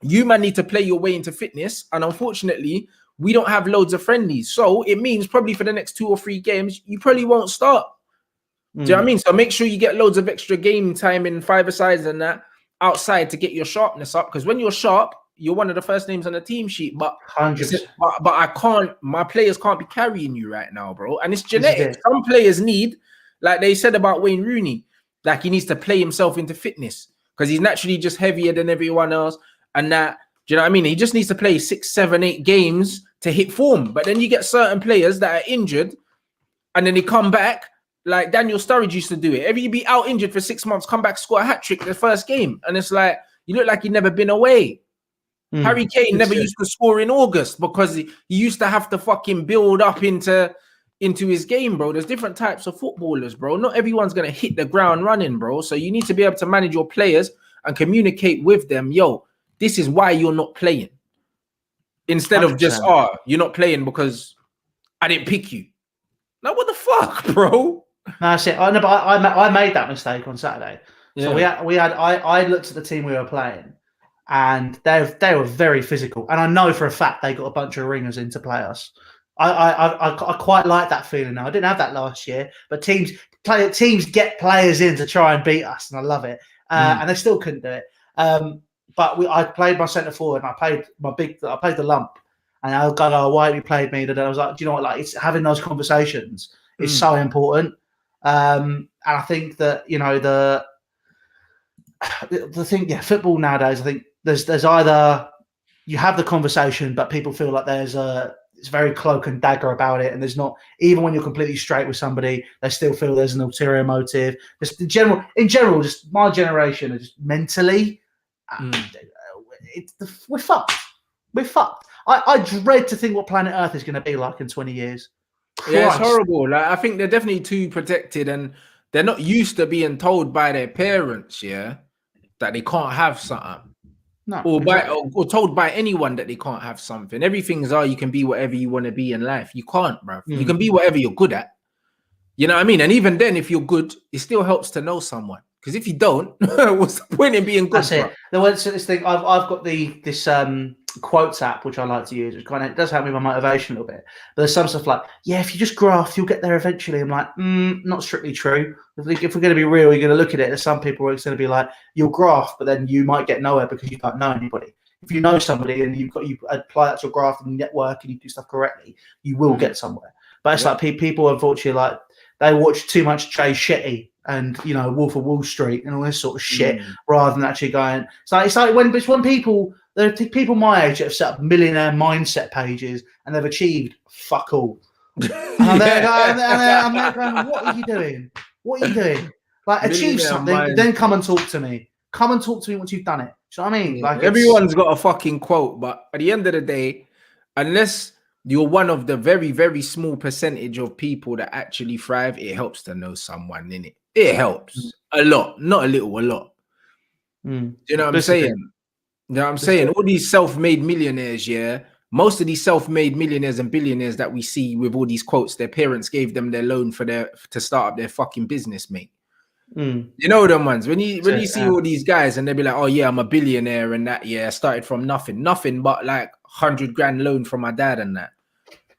you man need to play your way into fitness. And unfortunately, we don't have loads of friendlies. So it means probably for the next 2 or 3 games, you probably won't start. Do you know what I mean? So make sure you get loads of extra game time in 5-a-sides and that outside to get your sharpness up. Because when you're sharp, you're one of the first names on the team sheet. But I can't, my players can't be carrying you right now, bro. And it's genetic. Some players need, like they said about Wayne Rooney, like he needs to play himself into fitness because he's naturally just heavier than everyone else. And that, do you know what I mean? He just needs to play 6, 7, 8 games to hit form. But then you get certain players that are injured and then they come back, like Daniel Sturridge used to do it. Every you be out injured for 6 months, come back, score a hat-trick the first game. And it's like, you look like you've never been away. Harry Kane never used to score in August because he used to have to fucking build up into his game, bro. There's different types of footballers, bro. Not everyone's going to hit the ground running, bro. So you need to be able to manage your players and communicate with them. Yo, this is why you're not playing. Instead of just, you're not playing because I didn't pick you. Now, what the fuck, bro? No, that's it. I know, but I made that mistake on Saturday. Yeah. So I looked at the team we were playing, and they were very physical. And I know for a fact they got a bunch of ringers in to play us. I quite like that feeling now. I didn't have that last year, but teams get players in to try and beat us, and I love it. And they still couldn't do it. But I played my centre forward, and I played the lump, and I go, oh, why have you played me? And I was like, do you know what? Like, it's having those conversations is so important. And I think that, you know, the thing, football nowadays, I think there's either you have the conversation, but people feel like there's it's very cloak and dagger about it, and there's not, even when you're completely straight with somebody, they still feel there's an ulterior motive. Just in general, just my generation are just mentally, we're fucked. We're fucked. I dread to think what planet Earth is going to be like in 20 years. Christ. Yeah, it's horrible. Like, I think they're definitely too protected, and they're not used to being told by their parents, that they can't have something. No, or exactly. or told by anyone that they can't have something. Everything's you can be whatever you want to be in life. You can't, bro. You can be whatever you're good at. You know what I mean? And even then, if you're good, it still helps to know someone. Because if you don't, what's the point in being good? That's it. There was this thing. I've got this quotes app which I like to use. It does help me with my motivation a little bit. But there's some stuff like, if you just graft, you'll get there eventually. I'm like, not strictly true. If we're going to be real, you're going to look at it. There's some people who are going to be like, you'll graft, but then you might get nowhere because you don't know anybody. If you know somebody and you apply that to your graft and network and you do stuff correctly, you will get somewhere. But it's like people, unfortunately, like they watch too much Jay Shetty and Wolf of Wall Street and all this sort of shit, rather than actually going. It's like when people, there are people my age that have set up millionaire mindset pages and they've achieved fuck all. And I'm there going, what are you doing? What are you doing? Like, achieve something, then come and talk to me. Come and talk to me once you've done it. Do you know what I mean? Like, everyone's got a fucking quote, but at the end of the day, unless you're one of the very, very small percentage of people that actually thrive, it helps to know someone, innit? It helps a lot, not a little, a lot. You know what I'm saying? You know what I'm saying? All these self-made millionaires, most of these self-made millionaires and billionaires that we see with all these quotes, their parents gave them their loan to start up their fucking business, mate. You know them ones. When you see all these guys and they'll be like, oh yeah, I'm a billionaire and that, I started from nothing but like 100 grand loan from my dad and that.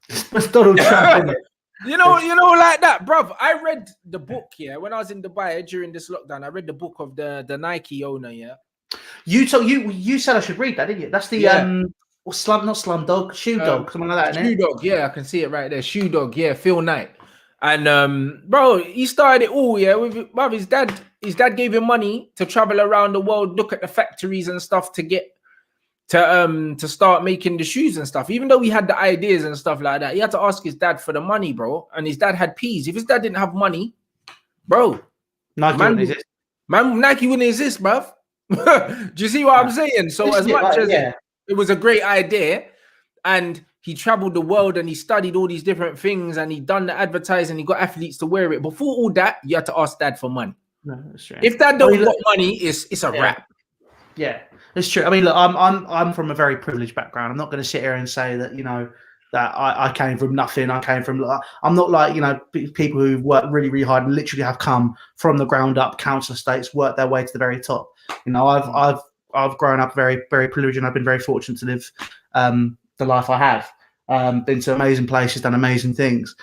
It's Donald Trump. You know, like that, bruv. I read the book, when I was in Dubai during this lockdown. I read the book of the Nike owner, You said I should read that, didn't you? That's the not Slumdog, Shoe Dog, something like that. Shoe Dog, I can see it right there. Shoe Dog, Phil Knight. And bro, he started it all, with bruv, his dad. His dad gave him money to travel around the world, look at the factories and stuff to get to start making the shoes and stuff. Even though he had the ideas and stuff like that, he had to ask his dad for the money, bro. And his dad had peas. If his dad didn't have money, bro, Nike wouldn't exist, bruv. Do you see what I'm saying? So as much as it was a great idea, and he traveled the world and he studied all these different things and he done the advertising, he got athletes to wear it. Before all that, you had to ask dad for money. No, that's right. If dad don't got money, it's a wrap. Yeah, it's true. I mean, look, I'm from a very privileged background. I'm not going to sit here and say that that I came from nothing. I'm not like people who work really, really hard and literally have come from the ground up, council estates, worked their way to the very top. I've grown up very, very privileged, and I've been very fortunate to live the life I have. Been to amazing places, done amazing things.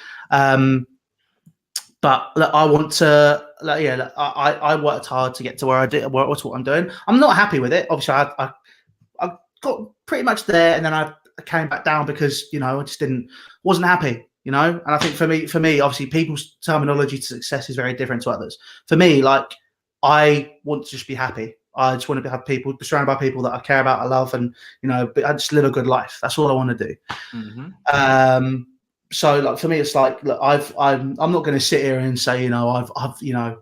But look, I want to. I worked hard to get to where I did. What's what I'm doing. I'm not happy with it. Obviously, I got pretty much there, and then I came back down because I just wasn't happy. And I think for me, obviously, people's terminology to success is very different to others. For me, like, I want to just be happy. I just want to have people, be surrounded by people that I care about, I love, and I just live a good life. That's all I want to do. So, like, for me, it's like, look, I'm not going to sit here and say, I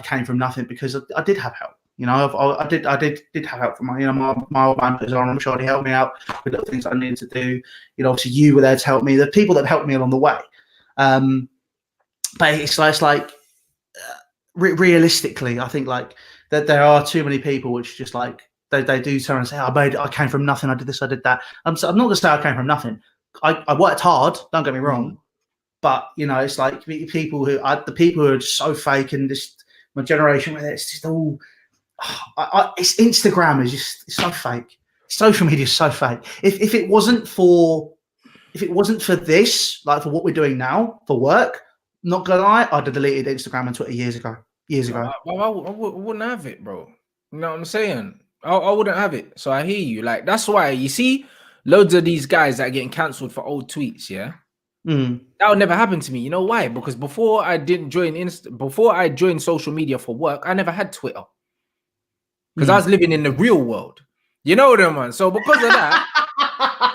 came from nothing, because I did have help. I did have help from my old man who's on. I'm sure he helped me out with little things I needed to do. Obviously you were there to help me. The people that helped me along the way. But it's like realistically, I think like that there are too many people which just like they do turn and say, I came from nothing. I did this, I did that. I'm not going to say I came from nothing. I worked hard. Don't get me wrong. But it's like the people who are just so fake, and just my generation with it's just all. It's Instagram is just it's so fake. Social media is so fake. If it wasn't for this, like for what we're doing now for work, not gonna lie, I'd have deleted Instagram and Twitter years ago. I wouldn't have it, bro. You know what I'm saying? I wouldn't have it. So I hear you. Like, that's why you see loads of these guys that are getting cancelled for old tweets. That would never happen to me. You know why? Because before I joined social media for work, I never had Twitter. Because I was living in the real world. You know them, man. So because of that,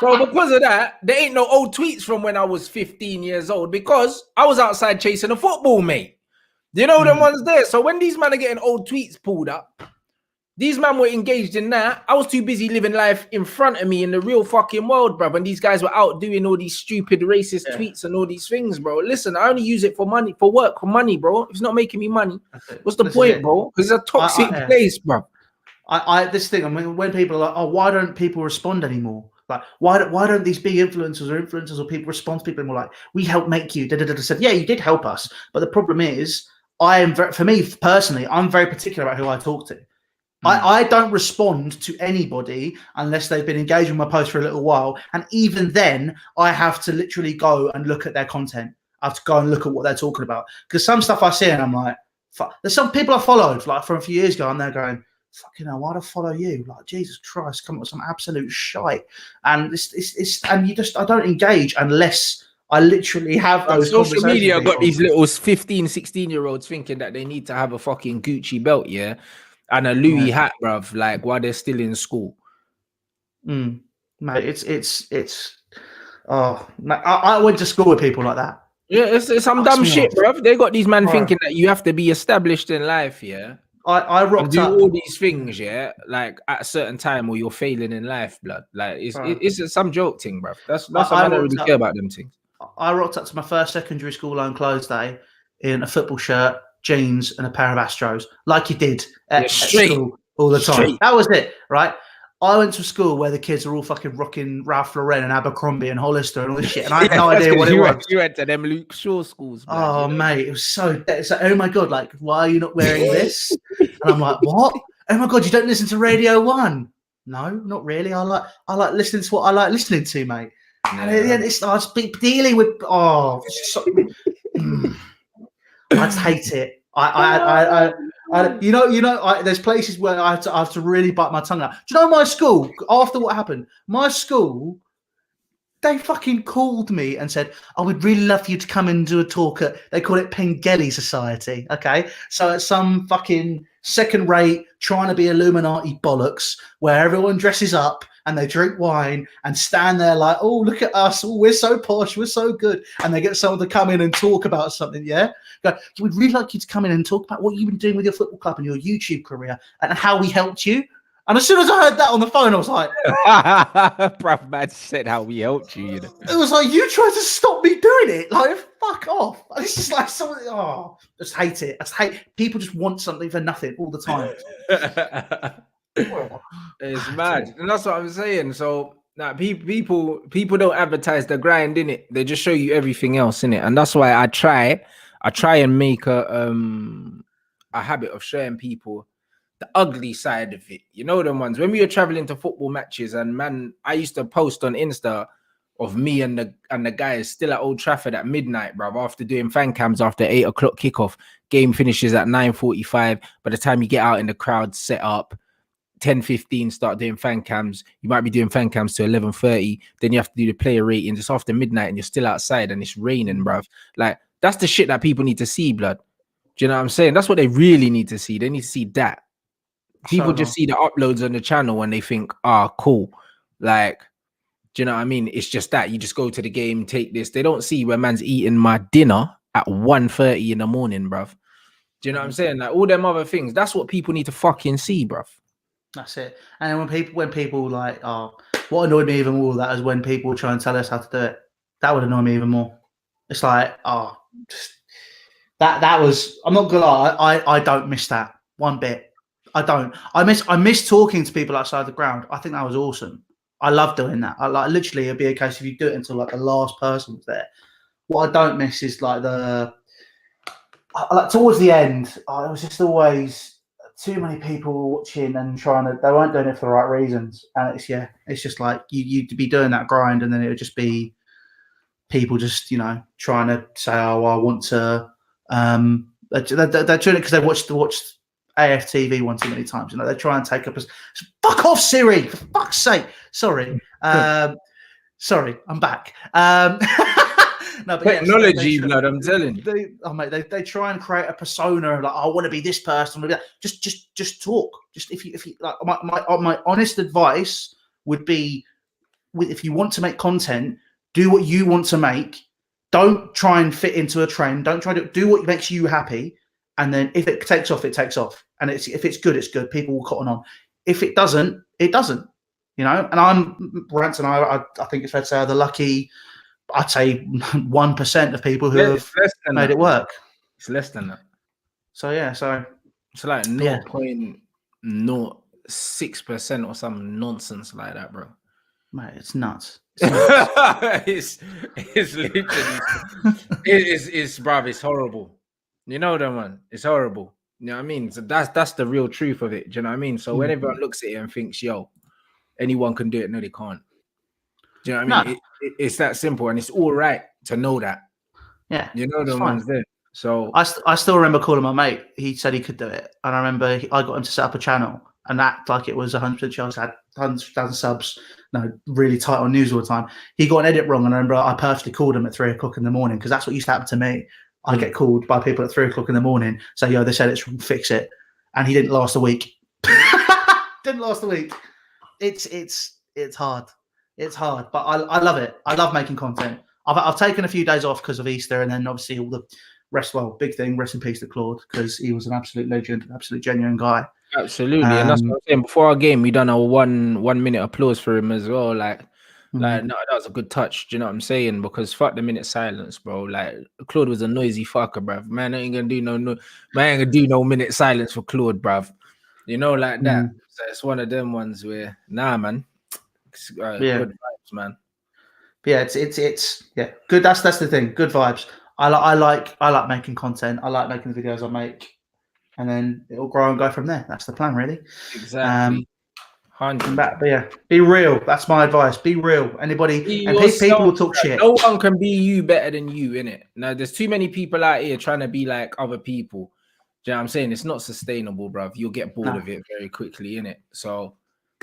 So because of that, there ain't no old tweets from when I was 15 years old because I was outside chasing a football, mate. You know them ones there. So when these men are getting old tweets pulled up, these men were engaged in that. I was too busy living life in front of me in the real fucking world, bro. And these guys were out doing all these stupid racist tweets and all these things, bro. Listen, I only use it for money, for work, for money, bro. If it's not making me money, what's the point, bro? Because it's a toxic place, bro. This thing, I mean, when people are like, oh, why don't people respond anymore? Like, why don't these big influencers or people respond to people and like, we help make you, I said, yeah, you did help us. But the problem is, for me personally, I'm very particular about who I talk to. I don't respond to anybody unless they've been engaged with my post for a little while. And even then, I have to literally go and look at their content. I have to go and look at what they're talking about. Because some stuff I see and I'm like, fuck. There's some people I followed like from a few years ago and they're going, fucking hell, why'd I follow you? Like, Jesus Christ, come up with some absolute shite. And and you just, I don't engage unless I literally have those social media got these little 15, 16-year-olds thinking that they need to have a fucking Gucci belt, yeah? And a Louis hat, bruv, like while they're still in school. Mate, it's oh, I went to school with people like that. Yeah, it's some dumb shit, bruv. They got these men thinking that you have to be established in life, yeah? I rocked up. Do all these things, yeah, like at a certain time or you're failing in life, blood. Like it's some joke thing, bruv. That's I don't really care about them things. I rocked up to my first secondary school loan close day in a football shirt, jeans, and a pair of Astros, like you did at school all the time. That was it, right? I went to school where the kids are all fucking rocking Ralph Lauren and Abercrombie and Hollister and all this shit, and I had no idea what it was. You went to them Luke Shaw schools, man. Oh, mate, it was so. It's like, oh my god, like, why are you not wearing this? And I'm like, what? Oh my god, you don't listen to Radio 1? No, not really. I like listening to what I like listening to, mate. And then it starts dealing with I just hate it. There's places where I have to really bite my tongue out. Do you know my school? After what happened, my school, they fucking called me and said, "I would really love for you to come and do a talk at." They call it Pengelly Society. Okay, so it's some fucking second-rate, trying to be Illuminati bollocks where everyone dresses up and they drink wine and stand there like, oh, look at us. Oh, we're so posh. We're so good. And they get someone to come in and talk about something, yeah? Go, we'd really like you to come in and talk about what you've been doing with your football club and your YouTube career and how we helped you. And as soon as I heard that on the phone, I was like... Bruv, man said how we helped you, you know. It was like, you tried to stop me doing it. Like, fuck off. It's just like, something. Oh, I just hate it. I just hate... People just want something for nothing all the time. It's mad, and that's what I'm saying. So now people don't advertise the grind in it. They just show you everything else in it, and that's why I try and make a habit of showing people the ugly side of it. You know, them ones when we were traveling to football matches, and man, I used to post on Insta of me and the guys still at Old Trafford at midnight, bruv, after doing fan cams after 8 o'clock kickoff. Game finishes at 9:45. By the time you get out in the crowd, set up. 10:15 start doing fan cams. You might be doing fan cams to 11:30. Then you have to do the player rating just after midnight, and you're still outside and it's raining, bruv. Like that's the shit that people need to see, blood. Do you know what I'm saying? That's what they really need to see. They need to see that. People just see the uploads on the channel and they think, cool. Like, do you know what I mean? It's just that you just go to the game, take this. They don't see where man's eating my dinner at 1:30 in the morning, bruv. Do you know what I'm saying? Like all them other things. That's what people need to fucking see, bruv. That's it. And when people like, what annoyed me even more with that is when people try and tell us how to do it. That would annoy me even more. It's like, that was. I'm not gonna lie. I don't miss that one bit. I don't. I miss talking to people outside the ground. I think that was awesome. I love doing that. I like literally it'd be a case if you do it until like the last person was there. What I don't miss is like towards the end. It was just always. Too many people watching and they weren't doing it for the right reasons. And it's just like you'd be doing that grind and then it would just be people just, trying to say, oh, I want to, they're doing it because they watched AFTV one too many times. They try and take up fuck off, Siri, for fuck's sake. Sorry. Sorry, I'm back. No, but technology, blood. I'm telling you. They try and create a persona like I want to be this person. Just talk. Just if you like my honest advice would be if you want to make content, do what you want to make. Don't try and fit into a trend. Don't try to do what makes you happy. And then if it takes off, it takes off. And if it's good, it's good. People will cotton on. If it doesn't, it doesn't. You know. And Rants and I think it's fair to say, are the lucky, I'd say 1% of people who have made it work. It's less than that. So yeah, so it's like 0.06% or some nonsense like that, bro. Mate, it's nuts. It's literally it's bruv, it's horrible. You know that, man. It's horrible. You know what I mean? So that's the real truth of it. Do you know what I mean? So when everyone looks at it and thinks, yo, anyone can do it, no, they can't. Do you know what I mean? It's that simple, and it's all right to know that. Yeah, you know the ones there. So I still remember calling my mate. He said he could do it, and I remember I got him to set up a channel and act like it was 100% chance. Had tons of subs, really tight on news all the time. He got an edit wrong, and I remember I personally called him at 3 o'clock in the morning, because that's what used to happen to me. I get called by people at 3 o'clock in the morning, say, yo, they said it's wrong, fix it. And he didn't last a week. Didn't last a week. It's hard. It's hard, but I love it. I love making content. I've taken a few days off because of Easter, and then obviously all the rest. Well, big thing. Rest in peace to Claude, because he was an absolute legend, an absolute genuine guy. Absolutely, and that's what I'm saying. Before our game, we done a 1 minute applause for him as well. Like no, that was a good touch. Do you know what I'm saying? Because fuck the minute silence, bro. Like Claude was a noisy fucker, bruv. Man ain't gonna do no minute silence for Claude, bruv. You know, like that. So it's one of them ones where, nah, man. Good vibes, man. Yeah, it's good. That's the thing. Good vibes. I like making content. I like making the videos I make, and then it'll grow and go from there. That's the plan, really. Exactly. 100. But yeah, be real. That's my advice. Be real. Anybody people will talk shit. No one can be you better than you, innit? Now, there's too many people out here trying to be like other people. Do you know what I'm saying? It's not sustainable, bruv. You'll get bored of it very quickly, innit? So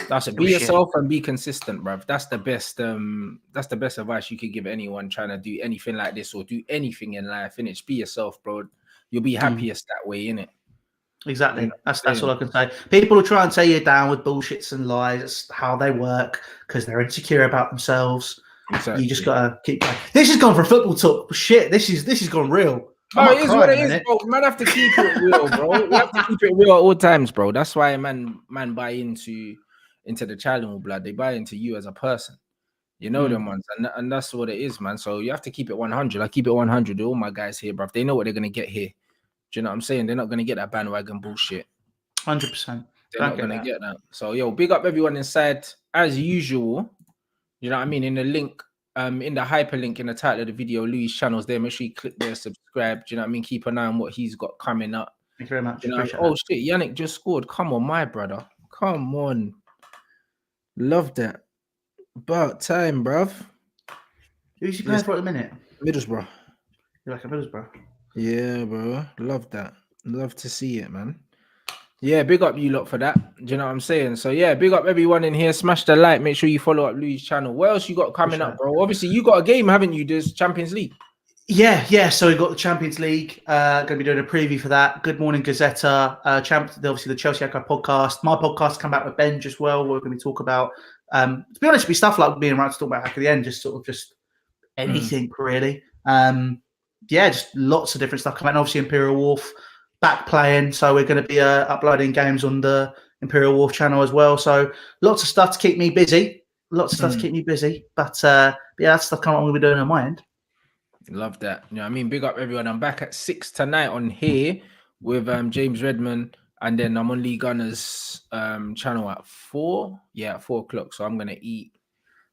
that's it. Be yourself and be consistent, bruv. That's the best. That's the best advice you could give anyone trying to do anything like this or do anything in life, innit? Be yourself, bro. You'll be happiest that way, innit? Exactly. You know, that's all I can say. People will try and tear you down with bullshits and lies. That's how they work, because they're insecure about themselves. Exactly. You just gotta keep going. This has gone for football talk. Shit, this is gone real. Oh, it is what it is, bro. Man have to keep it real, bro. We have to keep it real at all times, bro. That's why man buy into the channel, blood. They buy into you as a person. You know them ones, and that's what it is, man. So you have to keep it 100. I keep it 100 with all my guys here, bro. They know what they're gonna get here. Do you know what I'm saying? They're not going to get that bandwagon bullshit. 100%. They're not going to get that. So, yo, big up everyone inside. As usual, you know what I mean? In the link, in the hyperlink in the title of the video, Louis' channel's there. Make sure you click there, subscribe. Do you know what I mean? Keep an eye on what he's got coming up. Thank you very much. You know, oh, shit, Yannick just scored. Come on, my brother. Come on. Love that. About time, bruv. Who's he playing for at the minute? Middlesbrough. You like a Middlesbrough? Yeah, bro. Love that. Love to see it, man. Yeah, big up you lot for that. Do you know what I'm saying? So yeah, big up everyone in here. Smash the like. Make sure you follow up Louis' channel. What else you got coming up, bro? Obviously, you got a game, haven't you? This Champions League. Yeah. So we got the Champions League. Going to be doing a preview for that. Good morning, Gazzetta. Obviously the Chelsea Echo podcast. My podcast come back with Benj as well. We're going to talk about. To be honest, with stuff like being around to talk about back at the end, just anything really. Yeah, just lots of different stuff coming. Obviously, Imperial Wharf back playing, so we're going to be uploading games on the Imperial Wharf channel as well. So lots of stuff to keep me busy. But yeah, that's stuff I'm going to be doing on my end. Love that. You know what I mean? Big up everyone. I'm back at 6 tonight on here with James Redmond, and then I'm on Lee Gunner's channel at 4. Yeah, at 4 o'clock. So I'm going to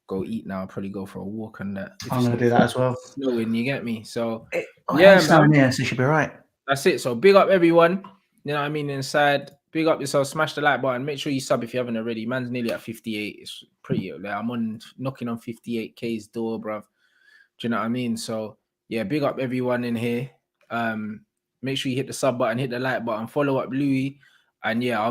go eat now. I'll probably go for a walk and that. I'm going to do that as well. Snowing, you get me? So yeah, man. Yeah, so you should be right. That's it. So big up everyone. You know what I mean? Inside, big up yourself. Smash the like button. Make sure you sub if you haven't already. Man's nearly at 58. It's pretty. Like, I'm knocking on 58K's door, bruv. Do you know what I mean? So yeah, big up everyone in here. Make sure you hit the sub button, hit the like button, follow up Louis, and yeah, I'll be